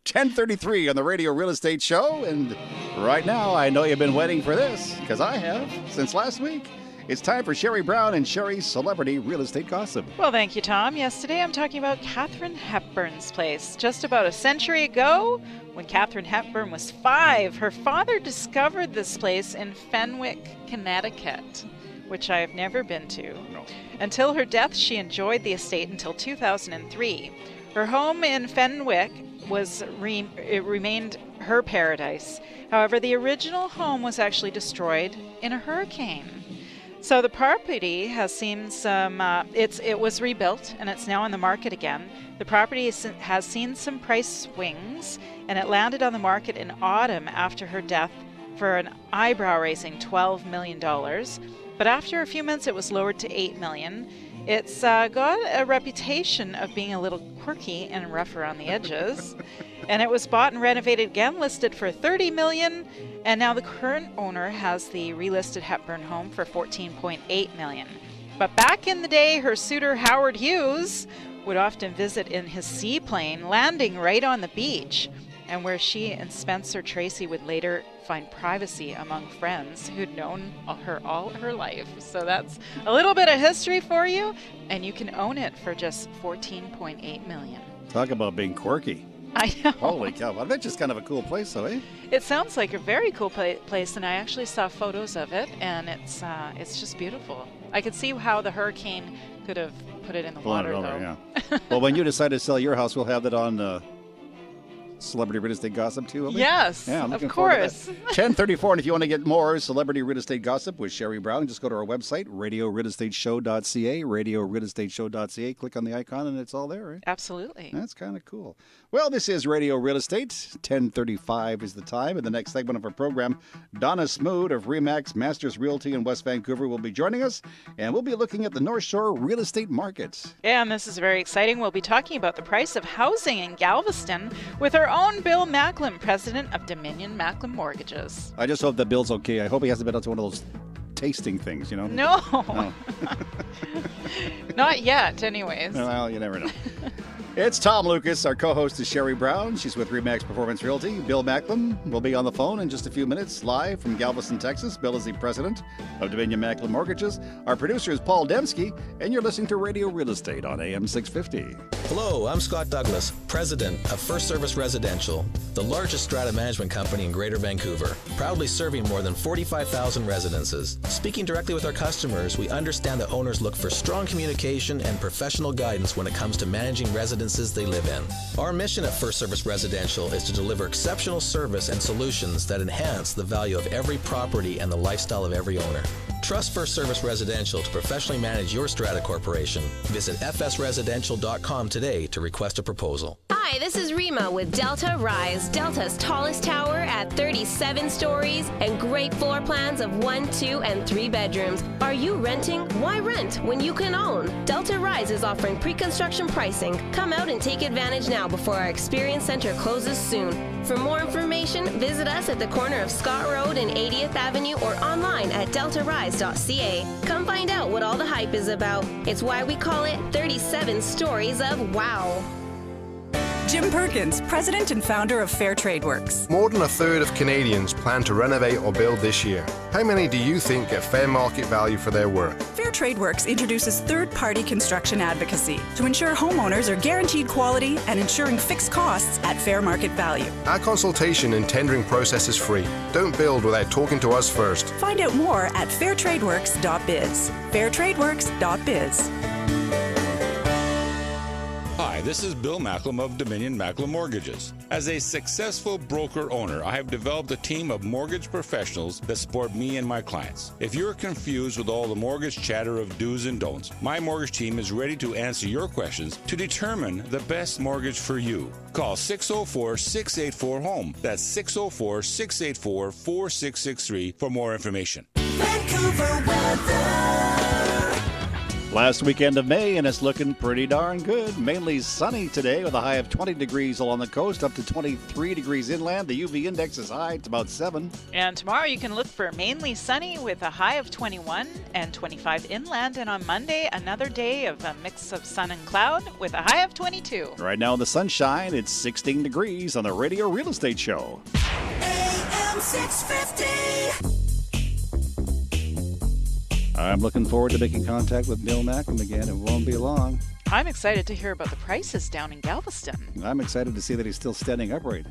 10:33 on the Radio Real Estate Show. And right now, I know you've been waiting for this because I have since last week. It's time for Sherry Brown and Sherry's Celebrity Real Estate Gossip. Well, thank you, Tom. Yes, today I'm talking about Katharine Hepburn's place. Just about a century ago, when Katharine Hepburn was 5, her father discovered this place in Fenwick, Connecticut, which I have never been to. No. Until her death, she enjoyed the estate until 2003. Her home in Fenwick remained her paradise. However, the original home was actually destroyed in a hurricane. So the property has seen some, it was rebuilt and it's now on the market again. The property has seen some price swings and it landed on the market in autumn after her death for an eyebrow-raising $12 million. But after a few months it was lowered to $8 million. It's got a reputation of being a little quirky and rough around the edges. And it was bought and renovated again, listed for $30 million. And now the current owner has the relisted Hepburn home for $14.8 million. But back in the day, her suitor Howard Hughes would often visit in his seaplane, landing right on the beach. and where she and Spencer Tracy would later find privacy among friends who'd known her all her life. So that's a little bit of history for you, and you can own it for just $14.8 million. Talk about being quirky. I know. Holy cow. I bet it's kind of a cool place, though, eh? It sounds like a very cool place, and I actually saw photos of it, and it's just beautiful. I could see how the hurricane could have put it in the water, Blown it though. over, yeah. Well, when you decide to sell your house, we'll have that on Celebrity Real Estate Gossip, too, will we? Yes, yeah, I'm of looking forward to course. that. 10:34, and if you want to get more Celebrity Real Estate Gossip with Sherry Brown, just go to our website, radiorealestateshow.ca, radiorealestateshow.ca. Click on the icon, and it's all there, right? Absolutely. That's kind of cool. Well, this is Radio Real Estate. 10:35 is the time. In the next segment of our program, Donna Smoot of RE/MAX Masters Realty in West Vancouver will be joining us, and we'll be looking at the North Shore real estate market. Yeah, and this is very exciting. We'll be talking about the price of housing in Galveston with our own Bill Macklem, president of Dominion Macklem Mortgages. I just hope that Bill's okay. I hope he hasn't been out to one of those tasting things, you know? No. Not yet, anyways. Well, you never know. It's Tom Lucas. Our co-host is Sherry Brown. She's with RE/MAX Performance Realty. Bill Macklem will be on the phone in just a few minutes, live from Galveston, Texas. Bill is the president of Dominion Macklem Mortgages. Our producer is Paul Dembski, and you're listening to Radio Real Estate on AM 650. Hello, I'm Scott Douglas, president of First Service Residential, the largest strata management company in Greater Vancouver, proudly serving more than 45,000 residences. Speaking directly with our customers, we understand that owners look for strong communication and professional guidance when it comes to managing residences they live in. Our mission at First Service Residential is to deliver exceptional service and solutions that enhance the value of every property and the lifestyle of every owner. Trust First Service Residential to professionally manage your strata corporation. Visit fsresidential.com today to request a proposal. Hi, this is Rima with Delta Rise, Delta's tallest tower at 37 stories and great floor plans of 1, 2, and 3 bedrooms. Are you renting? Why rent when you can own? Delta Rise is offering pre-construction pricing. Come out and take advantage now before our Experience Center closes soon. For more information, visit us at the corner of Scott Road and 80th Avenue or online at deltarise.ca. Come find out what all the hype is about. It's why we call it 37 Stories of Wow. Jim Perkins, president and founder of Fair Trade Works. More than a third of Canadians plan to renovate or build this year. How many do you think get fair market value for their work? Fair Trade Works introduces third-party construction advocacy to ensure homeowners are guaranteed quality and ensuring fixed costs at fair market value. Our consultation and tendering process is free. Don't build without talking to us first. Find out more at fairtradeworks.biz. fairtradeworks.biz. Hi, this is Bill Macklem of Dominion Macklem Mortgages. As a successful broker-owner, I have developed a team of mortgage professionals that support me and my clients. If you're confused with all the mortgage chatter of do's and don'ts, my mortgage team is ready to answer your questions to determine the best mortgage for you. Call 604-684-HOME. That's 604-684-4663 for more information. Vancouver weather. Last weekend of May, and it's looking pretty darn good. Mainly sunny today with a high of 20 degrees along the coast, up to 23 degrees inland. The UV index is high. It's about 7. And tomorrow you can look for mainly sunny with a high of 21 and 25 inland. And on Monday, another day of a mix of sun and cloud with a high of 22. Right now in the sunshine, it's 16 degrees on the Radio Real Estate Show. AM 650. I'm looking forward to making contact with Bill Macklem again. It won't be long. I'm excited to hear about the prices down in Galveston. I'm excited to see that he's still standing upright.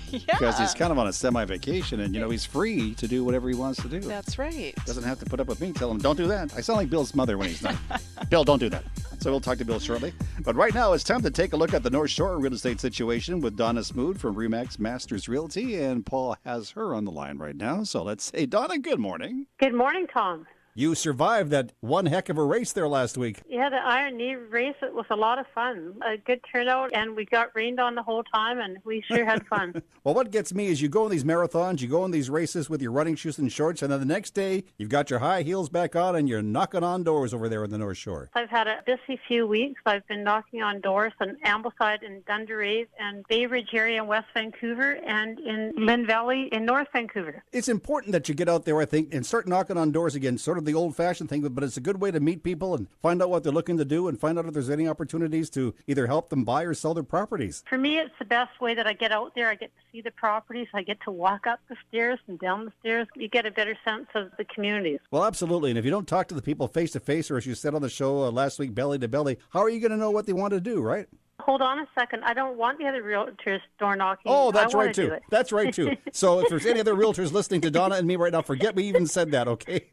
Yeah. Because he's kind of on a semi-vacation, and, he's free to do whatever he wants to do. That's right. Doesn't have to put up with me. Tell him, don't do that. I sound like Bill's mother when he's not. Bill, don't do that. So we'll talk to Bill shortly. But right now, it's time to take a look at the North Shore real estate situation with Donna Smoot from RE/MAX Masters Realty, and Paul has her on the line right now. So let's say, Donna, good morning. Good morning, Tom. You survived that one heck of a race there last week. Yeah, the Iron Knee race, it was a lot of fun. A good turnout, and we got rained on the whole time, and we sure had fun. Well, what gets me is you go in these marathons, you go in these races with your running shoes and shorts, and then the next day, you've got your high heels back on, and you're knocking on doors over there in the North Shore. I've had a busy few weeks. I've been knocking on doors in Ambleside and Dunderave and Bay Ridge area in West Vancouver and in Lynn Valley in North Vancouver. It's important that you get out there, I think, and start knocking on doors again, sort of of the old-fashioned thing, but it's a good way to meet people and find out what they're looking to do and find out if there's any opportunities to either help them buy or sell their properties. For me, it's the best way that I get out there. I get to see the properties. I get to walk up the stairs and down the stairs. You get a better sense of the communities. Well, absolutely. And if you don't talk to the people face-to-face, or as you said on the show last week, belly-to-belly, how are you going to know what they want to do, right? Hold on a second. I don't want the other realtors door knocking. Oh, that's I right, wanna do too. it. That's right, too. So if there's any other realtors listening to Donna and me right now, forget we even said that, okay?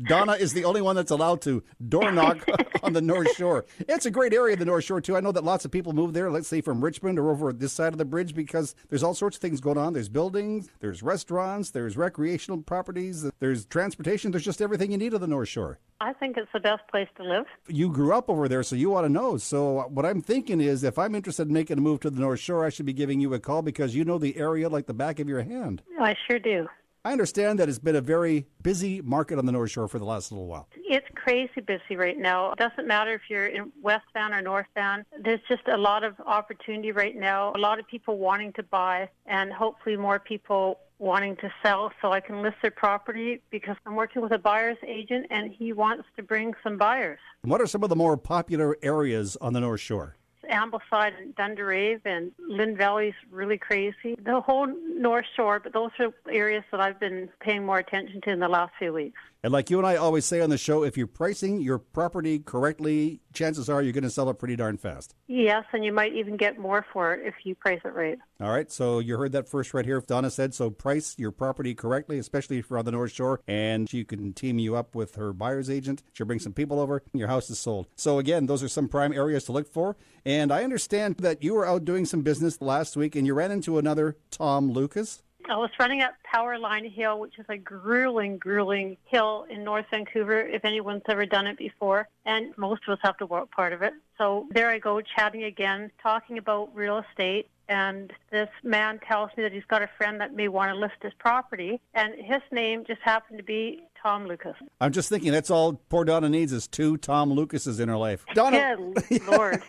Donna is the only one that's allowed to door knock on the North Shore. It's a great area, the North Shore, too. I know that lots of people move there, let's say from Richmond or over this side of the bridge, because there's all sorts of things going on. There's buildings, there's restaurants, there's recreational properties, there's transportation. There's just everything you need on the North Shore. I think it's the best place to live. You grew up over there, so you ought to know. So what I'm thinking is if I'm interested in making a move to the North Shore, I should be giving you a call because you know the area like the back of your hand. I sure do. I understand that it's been a very busy market on the North Shore for the last little while. It's crazy busy right now. It doesn't matter if you're in West Van or North Van. There's just a lot of opportunity right now, a lot of people wanting to buy, and hopefully more people wanting to sell so I can list their property because I'm working with a buyer's agent and he wants to bring some buyers. What are some of the more popular areas on the North Shore? Ambleside and Dunderave and Lynn Valley's really crazy. The whole North Shore, but those are areas that I've been paying more attention to in the last few weeks. And like you and I always say on the show, if you're pricing your property correctly, chances are you're going to sell it pretty darn fast. Yes, and you might even get more for it if you price it right. All right, so you heard that first right here. Donna said, so price your property correctly, especially if you're on the North Shore, and she can team you up with her buyer's agent. She'll bring some people over, and your house is sold. So again, those are some prime areas to look for. And I understand that you were out doing some business last week, and you ran into another Tom Lucas. I was running up Power Line Hill, which is a grueling hill in North Vancouver, if anyone's ever done it before. And most of us have to walk part of it. So there I go, chatting again, talking about real estate. And this man tells me that he's got a friend that may want to list his property. And his name just happened to be Tom Lucas. I'm just thinking that's all poor Donna needs is two Tom Lucases in her life. Donna, good Lord.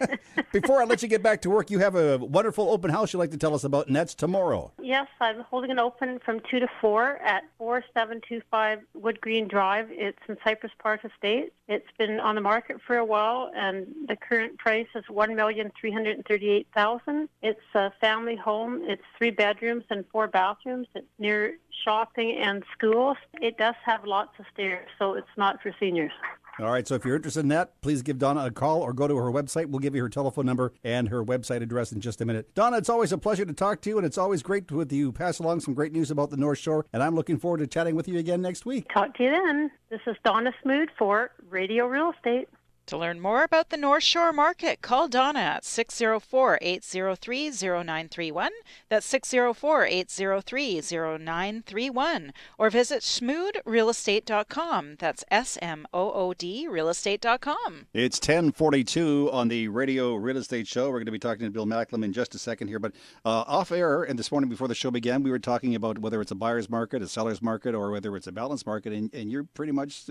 Before I let you get back to work, you have a wonderful open house you'd like to tell us about, and that's tomorrow. Yes, I'm holding it open from 2 to 4 at 4725 Wood Green Drive. It's in Cypress Park Estates. It's been on the market for a while, and the current price is $1,338,000. It's a family home. It's 3 bedrooms and 4 bathrooms. It's near shopping and schools. It does have lots of stairs, so it's not for seniors. All right, so if you're interested in that, please give Donna a call or go to her website. We'll give you her telephone number and her website address in just a minute. Donna, it's always a pleasure to talk to you, and it's always great with you pass along some great news about the North Shore, and I'm looking forward to chatting with you again next week. Talk to you then. This is Donna Smoot for Radio Real Estate. To learn more about the North Shore market, call Donna at 604-803-0931. That's 604-803-0931. Or visit smoodrealestate.com. That's SMOOD realestate.com. It's 10:42 on the Radio Real Estate Show. We're going to be talking to Bill Macklem in just a second here. But off air, and this morning before the show began, we were talking about whether it's a buyer's market, a seller's market, or whether it's a balanced market. And you're pretty much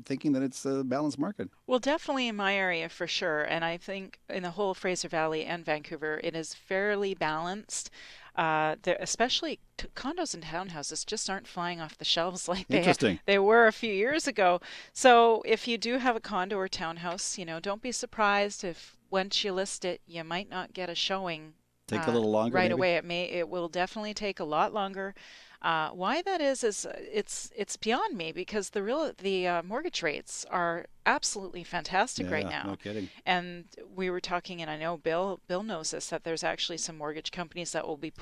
thinking that it's a balanced market. Well, definitely in my area for sure, and I think in the whole Fraser Valley and Vancouver, it is fairly balanced. Especially condos and townhouses just aren't flying off the shelves like they were a few years ago. So if you do have a condo or townhouse, don't be surprised if once you list it, you might not get a showing. Take a little longer right maybe? away. It will definitely take a lot longer. Why that is it's beyond me, because the mortgage rates are absolutely fantastic right now. No kidding. And we were talking, and I know Bill knows this, that there's actually some mortgage companies that will be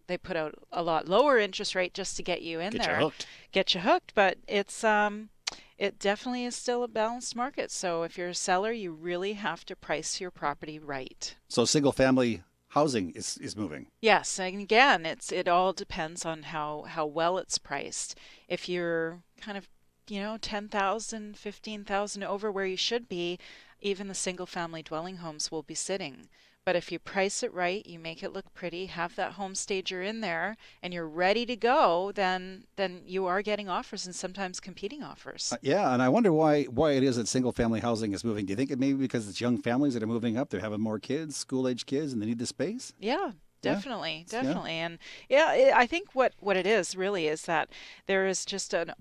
they put out a lot lower interest rate just to get you in there, get you hooked. But it's it definitely is still a balanced market. So if you're a seller, you really have to price your property right. So single family housing is moving. Yes, and again, it all depends on how well it's priced. If you're kind of, 10,000, 15,000 over where you should be, even the single family dwelling homes will be sitting. But if you price it right, you make it look pretty, have that home stager in there, and you're ready to go, then you are getting offers, and sometimes competing offers. Yeah, and I wonder why it is that single-family housing is moving. Do you think it may be because it's young families that are moving up? They're having more kids, school-age kids, and they need the space? Yeah, Definitely, Yeah. definitely. And I think what it is really is that there is just an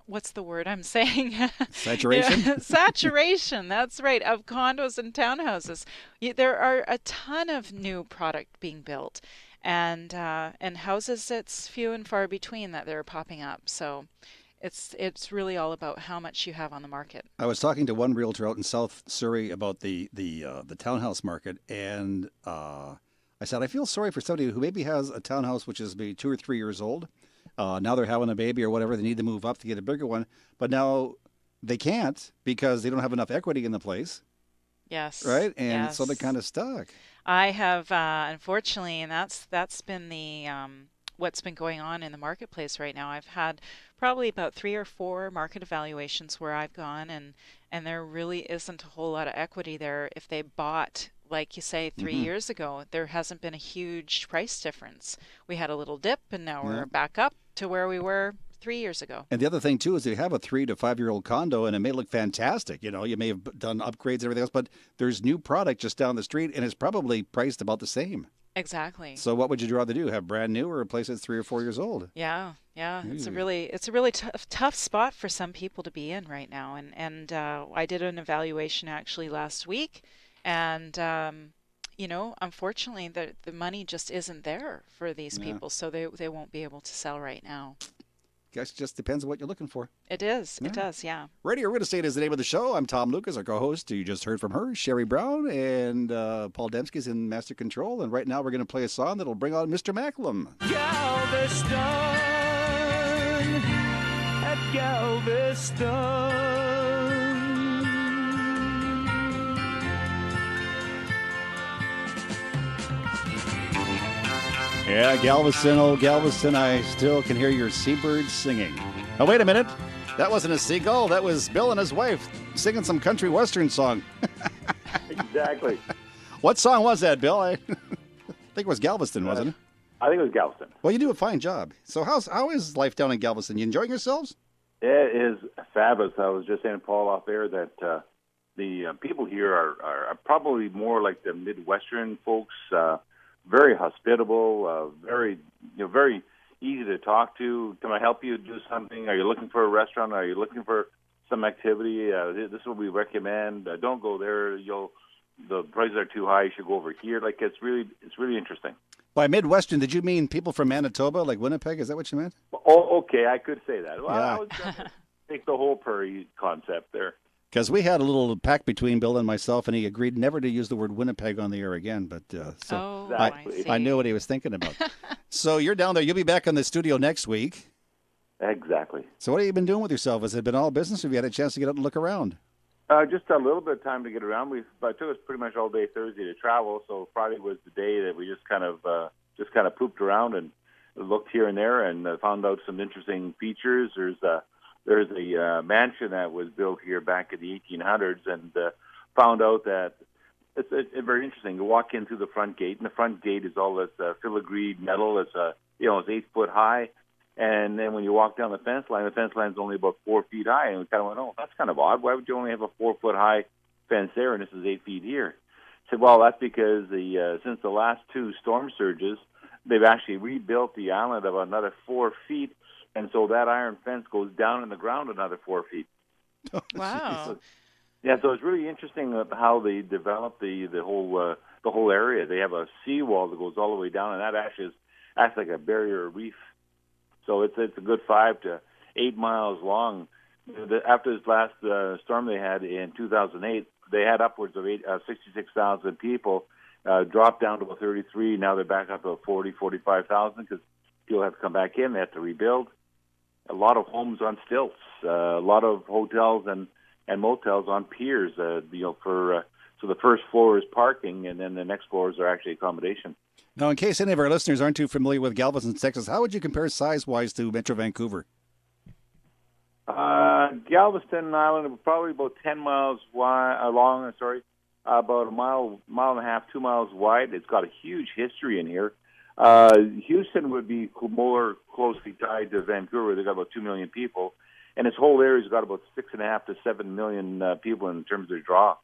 what's the word I'm saying? Saturation? Yeah, saturation, that's right, of condos and townhouses. There are a ton of new product being built, and houses, it's few and far between that they're popping up. So it's really all about how much you have on the market. I was talking to one realtor out in South Surrey about the townhouse market, and I said, I feel sorry for somebody who maybe has a townhouse which is maybe 2 or 3 years old. Now they're having a baby or whatever. They need to move up to get a bigger one. But now they can't because they don't have enough equity in the place. Yes. Right? And yes. so they're kind of stuck. I have, unfortunately, and that's been the what's been going on in the marketplace right now. I've had probably about 3 or 4 market evaluations where I've gone, and there really isn't a whole lot of equity there. If they bought, like you say, 3 years ago, there hasn't been a huge price difference. We had a little dip, and now we're back up to where we were 3 years ago. And the other thing, too, is you have a 3 to 5 year old condo, and it may look fantastic. You know, you may have done upgrades and everything else, but there's new product just down the street, and it's probably priced about the same. Exactly. So what would you rather do? Have brand new or a place that's 3 or 4 years old? Yeah. It's a really tough spot for some people to be in right now. And I did an evaluation actually last week, and unfortunately, the money just isn't there for these people, so they won't be able to sell right now. Guess it just depends on what you're looking for. It is. It does, yeah. Radio Real Estate is the name of the show. I'm Tom Lucas, our co-host. You just heard from her, Sherry Brown, and Paul Dembski's in Master Control. And right now we're going to play a song that'll bring on Mr. Macklem. Galveston, at Galveston. Yeah, Galveston, oh Galveston, I still can hear your seabirds singing. Oh, wait a minute. That wasn't a seagull. That was Bill and his wife singing some country western song. Exactly. What song was that, Bill? I think it was Galveston, wasn't it? I think it was Galveston. Well, you do a fine job. So how is life down in Galveston? You enjoying yourselves? It is fabulous. I was just saying to Paul off air that the people here are probably more like the Midwestern folks, very hospitable, very easy to talk to. Can I help you do something? Are you looking for a restaurant? Are you looking for some activity? This is what we recommend. Don't go there. The prices are too high. You should go over here. Like it's really interesting. By Midwestern, did you mean people from Manitoba, like Winnipeg? Is that what you meant? Oh, okay. I could say that. Well, Yeah. I was going to take the whole prairie concept there. Because we had a little pact between Bill and myself, and he agreed never to use the word Winnipeg on the air again. But I knew what he was thinking about. So you're down there. You'll be back in the studio next week. Exactly. So what have you been doing with yourself? Has it been all business, or have you had a chance to get out and look around? Just a little bit of time to get around. But it took us pretty much all day Thursday to travel, so Friday was the day that we just kind of pooped around and looked here and there and found out some interesting features. There's a mansion that was built here back in the 1800s, and found out that it's very interesting. You walk in through the front gate, and the front gate is all this filigreed metal. It's 8 foot high, and then when you walk down the fence line's only about 4 feet high, and we kind of went, oh, that's kind of odd. Why would you only have a 4 foot high fence there, and this is 8 feet here? I said, well, that's because since the last 2 storm surges, they've actually rebuilt the island about another 4 feet. And so that iron fence goes down in the ground another 4 feet. Wow. Yeah, so it's really interesting how they developed the whole area. They have a seawall that goes all the way down, and that actually acts like a barrier reef. So it's a good 5 to 8 miles long. After this last storm they had in 2008, they had upwards of 66,000 people. Dropped down to about 33. Now they're back up to 45,000 because people have to come back in. They have to rebuild. A lot of homes on stilts, a lot of hotels and motels on piers. So the first floor is parking, and then the next floors are actually accommodation. Now, in case any of our listeners aren't too familiar with Galveston, Texas, how would you compare size-wise to Metro Vancouver? Galveston Island, probably about 10 miles long. About a mile and a half, 2 miles wide. It's got a huge history in here. Houston would be more closely tied to Vancouver. They've got about 2 million people, and this whole area's got about 6.5 to 7 million people in terms of their draw.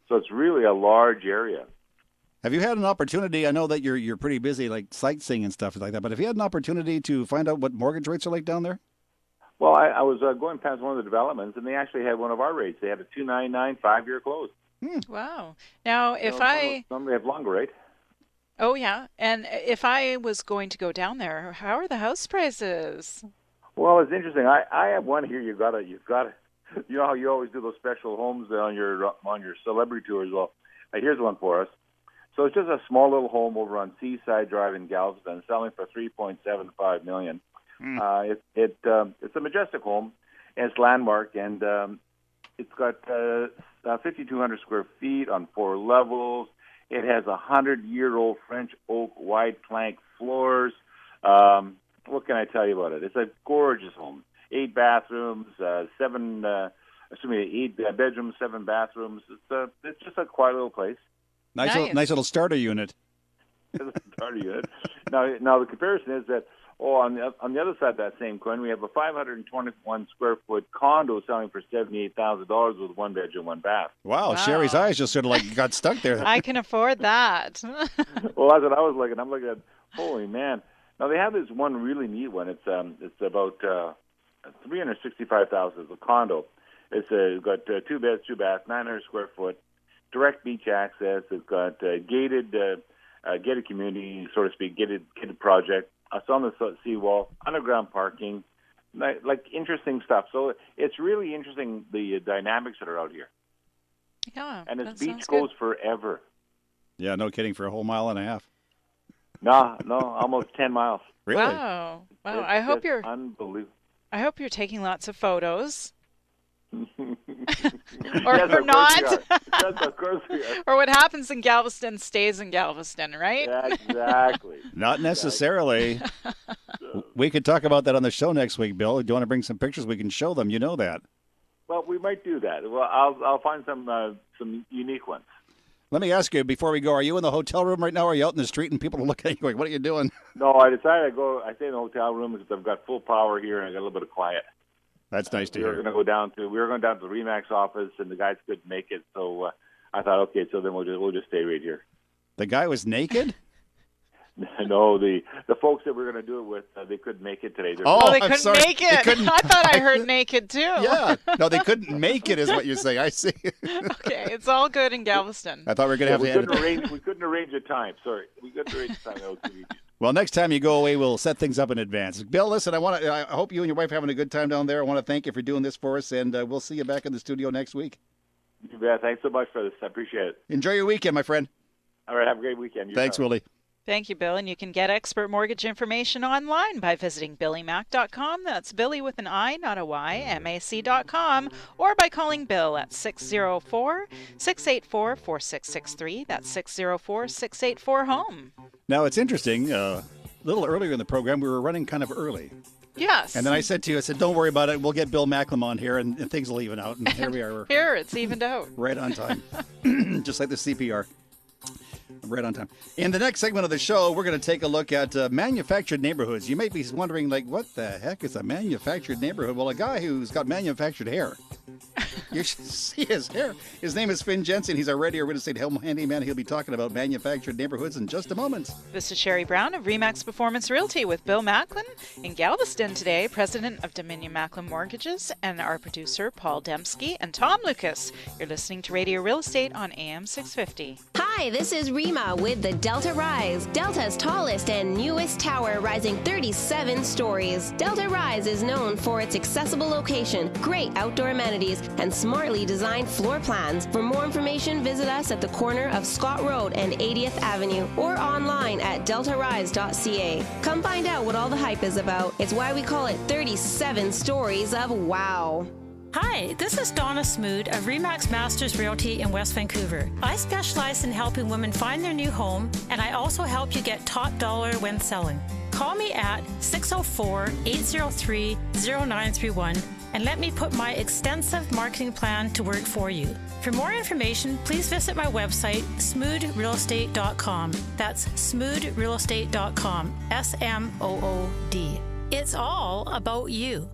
So it's really a large area. Have you had an opportunity? I know that you're pretty busy, like sightseeing and stuff like that. But have you had an opportunity to find out what mortgage rates are like down there? Well, I was going past one of the developments, and they actually had one of our rates. They had a 2.99 5-year close. Wow. Now, if I... Some have longer, right? Oh, yeah. And if I was going to go down there, how are the house prices? Well, it's interesting. I have one here. You've got to. You know how you always do those special homes on your celebrity tours. Well, here's one for us. So it's just a small little home over on Seaside Drive in Galveston, selling for $3.75 million. It's a majestic home, and it's landmark, and it's got 5,200 square feet on 4 levels. It has 100-year-old French oak wide plank floors. What can I tell you about it? It's a gorgeous home. 8 bathrooms, 8 bedrooms, 7 bathrooms. It's just a quiet little place. Nice little starter unit. Starter unit. Now the comparison is that on the other side of that same coin, we have a 521 square foot condo selling for $78,000 with 1 bedroom, 1 bath. Wow, Sherry's eyes just sort of like got stuck there. I can afford that. Well, that's what I was looking. I'm looking at. Holy man! Now they have this one really neat one. It's about $365,000 as a condo. It's got 2 beds, 2 baths, 900 square foot, direct beach access. It's got gated community, so to speak, gated project. It's on the seawall, underground parking, like interesting stuff. So it's really interesting, the dynamics that are out here. Yeah, and this beach goes forever. Yeah, no kidding, for a whole mile and a half. No, almost 10 miles. Really? Wow. I hope you're unbelievable. I hope you're taking lots of photos. Yes, not. Yes, of course we are. Or what happens in Galveston stays in Galveston, right? Yeah, exactly. Not necessarily. We could talk about that on the show next week, Bill. Do you want to bring some pictures? We can show them. You know that. Well, we might do that. Well, I'll find some unique ones. Let me ask you before we go: are you in the hotel room right now, or are you out in the street and people are looking at you going, "What are you doing?" No, I decided I stay in the hotel room because I've got full power here and I got a little bit of quiet. That's nice to hear. We were going down to the RE/MAX office, and the guys couldn't make it, so I thought, okay, so then we'll just stay right here. The guy was naked? No, the folks that we're going to do it with, they couldn't make it today. They couldn't make it. I thought I heard naked too. Yeah, no, they couldn't make it, is what you're saying. I see. Okay, it's all good in Galveston. I thought we were going to have we couldn't arrange a time. Sorry, we couldn't arrange a time. Well, next time you go away, we'll set things up in advance. Bill, listen, I hope you and your wife are having a good time down there. I want to thank you for doing this for us, and we'll see you back in the studio next week. You bet. Thanks so much for this. I appreciate it. Enjoy your weekend, my friend. All right, have a great weekend. Thanks, Willie. Thank you, Bill. And you can get expert mortgage information online by visiting BillyMac.com. That's Billy with an I, not a Y, MAC.com, or by calling Bill at 604-684-4663. That's 604-684-HOME. Now, it's interesting. A little earlier in the program, we were running kind of early. Yes. And then I said to you, don't worry about it. We'll get Bill Macklem on here, and things will even out. And here we are. Here, it's evened out. Right on time. Just like the CPR. Right on time. In the next segment of the show, we're going to take a look at manufactured neighborhoods. You may be wondering, what the heck is a manufactured neighborhood? Well, a guy who's got manufactured hair. You should see his hair. His name is Finn Jensen. He's our radio real estate handyman. He'll be talking about manufactured neighborhoods in just a moment. This is Sherry Brown of RE/MAX Performance Realty with Bill Macklem in Galveston today, president of Dominion Macklem Mortgages, and our producer, Paul Dembski, and Tom Lucas. You're listening to Radio Real Estate on AM 650. Hi, this is Rima with the Delta Rise, Delta's tallest and newest tower, rising 37 stories. Delta Rise is known for its accessible location, great outdoor amenities, and smartly designed floor plans. For more information, visit us at the corner of Scott Road and 80th Avenue or online at deltarise.ca. Come find out what all the hype is about. It's why we call it 37 stories of wow. Hi, this is Donna Smood of RE/MAX Masters Realty in West Vancouver. I specialize in helping women find their new home, and I also help you get top dollar when selling. Call me at 604-803-0931 and let me put my extensive marketing plan to work for you. For more information, please visit my website, smoodrealestate.com. That's smoodrealestate.com, SMOOD. It's all about you.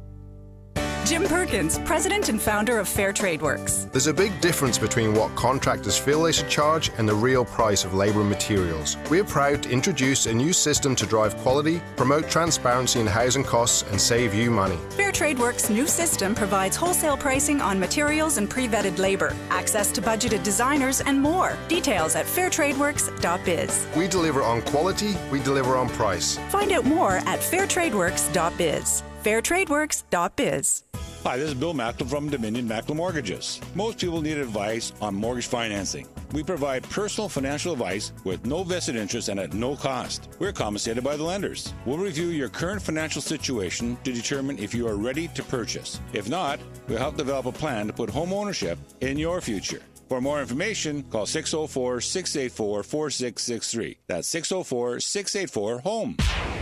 Jim Perkins, president and founder of Fair Trade Works. There's a big difference between what contractors feel they should charge and the real price of labour and materials. We're proud to introduce a new system to drive quality, promote transparency in housing costs, and save you money. Fair Trade Works' new system provides wholesale pricing on materials and pre-vetted labor, access to budgeted designers, and more. Details at fairtradeworks.biz. We deliver on quality, we deliver on price. Find out more at fairtradeworks.biz. fairtradeworks.biz. Hi, this is Bill Macklem from Dominion Macklem Mortgages. Most people need advice on mortgage financing. We provide personal financial advice with no vested interest and at no cost. We're compensated by the lenders. We'll review your current financial situation to determine if you are ready to purchase. If not, we'll help develop a plan to put home ownership in your future. For more information, call 604-684-4663. That's 604-684-HOME.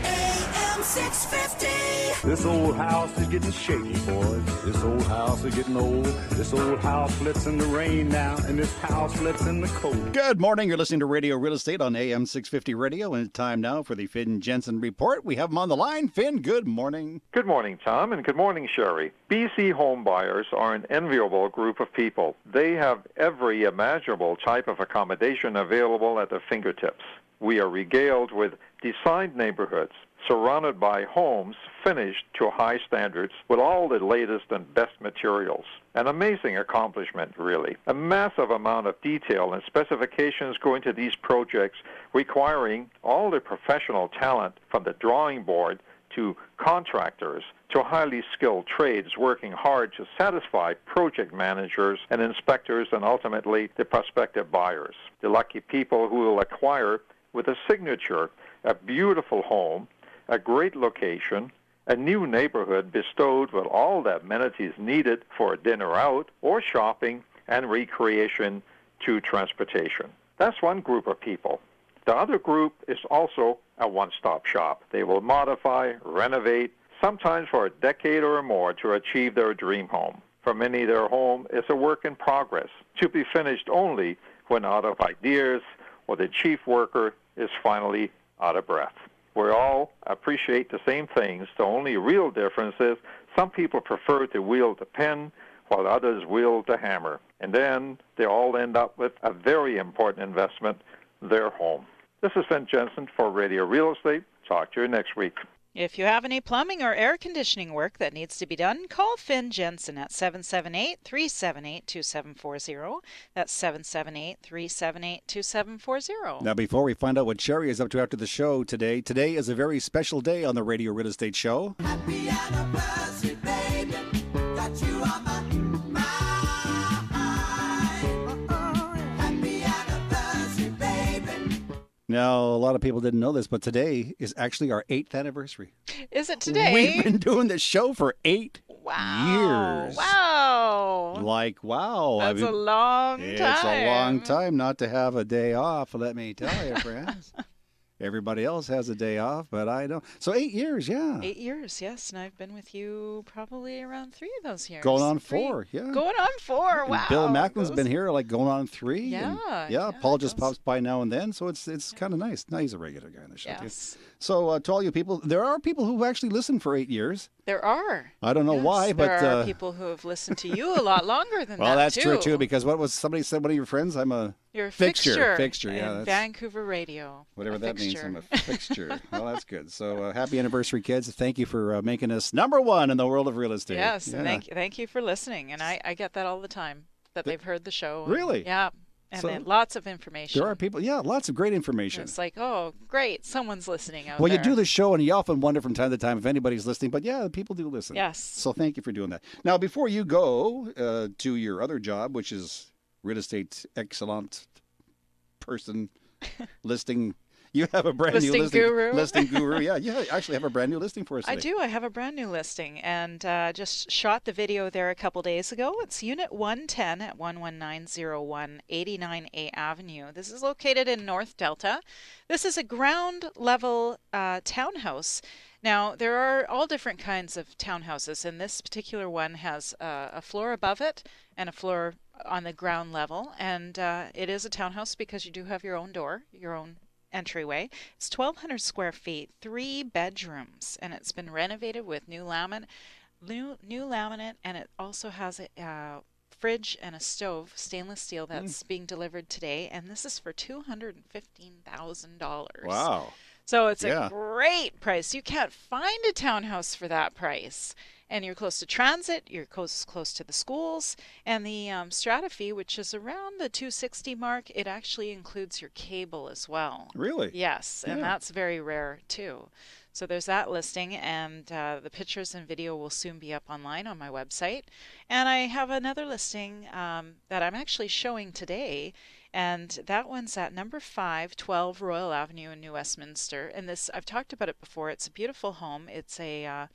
AM 650. This old house is getting shaky, boys. This old house is getting old. This old house flips in the rain now, and this house flips in the cold. Good morning. You're listening to Radio Real Estate on AM 650 Radio, and it's time now for the Finn Jensen Report. We have him on the line. Finn, good morning. Good morning, Tom, and good morning, Sherry. BC home buyers are an enviable group of people. They have every imaginable type of accommodation available at their fingertips. We are regaled with designed neighborhoods, surrounded by homes finished to high standards with all the latest and best materials. An amazing accomplishment, really. A massive amount of detail and specifications go into these projects, requiring all the professional talent from the drawing board to contractors to highly skilled trades working hard to satisfy project managers and inspectors and ultimately the prospective buyers. The lucky people who will acquire with a signature, a beautiful home, a great location, a new neighborhood bestowed with all the amenities needed for a dinner out or shopping and recreation to transportation. That's one group of people. The other group is also a one-stop shop. They will modify, renovate, sometimes for a decade or more to achieve their dream home. For many, their home is a work in progress, to be finished only when out of ideas or the chief worker is finally out of breath. We all appreciate the same things. The only real difference is some people prefer to wield the pen while others wield the hammer. And then they all end up with a very important investment, their home. This is Finn Jensen for Radio Real Estate. Talk to you next week. If you have any plumbing or air conditioning work that needs to be done, call Finn Jensen at 778-378-2740. That's 778-378-2740. Now, before we find out what Sherry is up to after the show today is a very special day on the Radio Real Estate Show. Happy anniversary, baby. Got you on my happy anniversary, baby. Now, a lot of people didn't know this, but today is actually our 8th anniversary. Is it today? We've been doing this show for 8 years. Wow. Like, wow. That's a long time. It's a long time not to have a day off, let me tell you, friends. Everybody else has a day off, but I don't. So 8 years, yeah. 8 years, yes. And I've been with you probably around 3 of those years. Going on 4, yeah. Going on 4, wow. And Bill Macklin's been here like going on 3. Yeah. Yeah, Paul just pops by now and then, so it's kind of nice. Now he's a regular guy on the show, yes. too. So to all you people, there are people who've actually listened for 8 years. There are. I don't know why, but... There are people who have listened to you a lot longer than well, that, that's true, too, because what was somebody said, one of your friends, I'm a... You're a fixture. Fixture, yeah. That's Vancouver radio. Whatever that means, I'm a fixture. Well, that's good. So happy anniversary, kids. Thank you for making us #1 in the world of real estate. Yes, yeah. and thank you for listening. And I get that all the time, that they've heard the show. Really? Yeah. And So, then lots of information. There are people, lots of great information. And it's like, oh, great, someone's listening out Well, there. you do the show, and you often wonder from time to time if anybody's listening. But yeah, people do listen. Yes. So thank you for doing that. Now, before you go to your other job, which is real estate excellent person listing. You have a brand new listing. Guru. Listing guru. Yeah, you actually have a brand new listing for us today. I do. I have a brand new listing, and just shot the video there a couple days ago. It's Unit 110 at 11901 89A Avenue. This is located in North Delta. This is a ground level townhouse. Now, there are all different kinds of townhouses, and this particular one has a floor above it and a floor on the ground level, and it is a townhouse because you do have your own door, your own entryway. It's 1,200 square feet, 3 bedrooms, and it's been renovated with new laminate. new laminate, and it also has a fridge and a stove, stainless steel, that's being delivered today, and this is for $215,000. Wow. So it's a great price. You can't find a townhouse for that price. And you're close to transit, you're close to the schools, and the strata fee, which is around the $260 mark, it actually includes your cable as well. Really? Yes, and that's very rare too. So there's that listing, and the pictures and video will soon be up online on my website. And I have another listing that I'm actually showing today, and that one's at number 512 Royal Avenue in New Westminster. And this, I've talked about it before. It's a beautiful home. It's a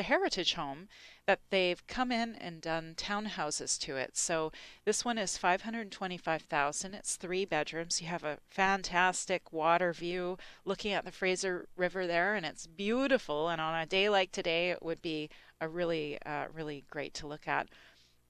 heritage home that they've come in and done townhouses to it. So this one is $525,000. It's 3 bedrooms. You have a fantastic water view looking at the Fraser River there, and it's beautiful. And on a day like today, it would be a really great to look at.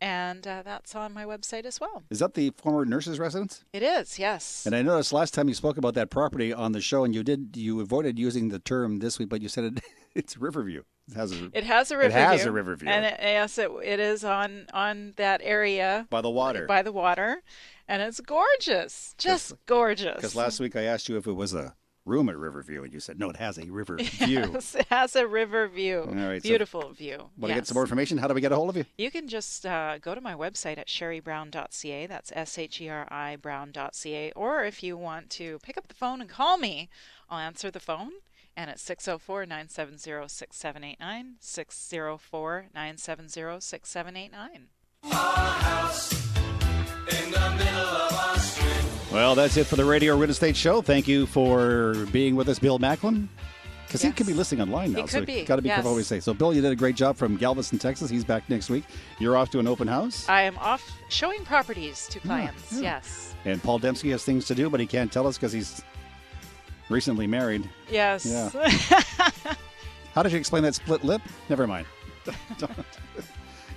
And that's on my website as well. Is that the former nurse's residence? It is, yes. And I noticed last time you spoke about that property on the show, and you avoided using the term this week, but you said it's Riverview. It has a river view. And yes, it is on that area. By the water. By the water. And it's gorgeous. Just gorgeous. Because last week I asked you if it was a room at Riverview, and you said, no, it has a river view. Yes, it has a river view. All right, beautiful view. Want to get some more information? How do we get a hold of you? You can just go to my website at sherrybrown.ca. That's SHERI brown.ca. Or if you want to pick up the phone and call me, I'll answer the phone. And it's 604-970-6789, 604-970-6789. Well, that's it for the Radio Real Estate Show. Thank you for being with us, Bill Macklin. Because he could be listening online now. He could be. Got to be careful what we say. So, Bill, you did a great job from Galveston, Texas. He's back next week. You're off to an open house. I am off showing properties to clients, yes. And Paul Dempsey has things to do, but he can't tell us because he's recently married. Yes. Yeah. How did you explain that split lip? Never mind.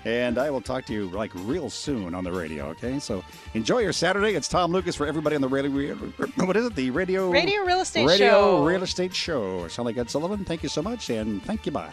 And I will talk to you real soon on the radio, okay? So enjoy your Saturday. It's Tom Lucas for everybody on the radio. What is it? The Radio Real Estate Show. Radio Real Estate Show. Sound like Ed Sullivan? Thank you so much, and thank you. Bye.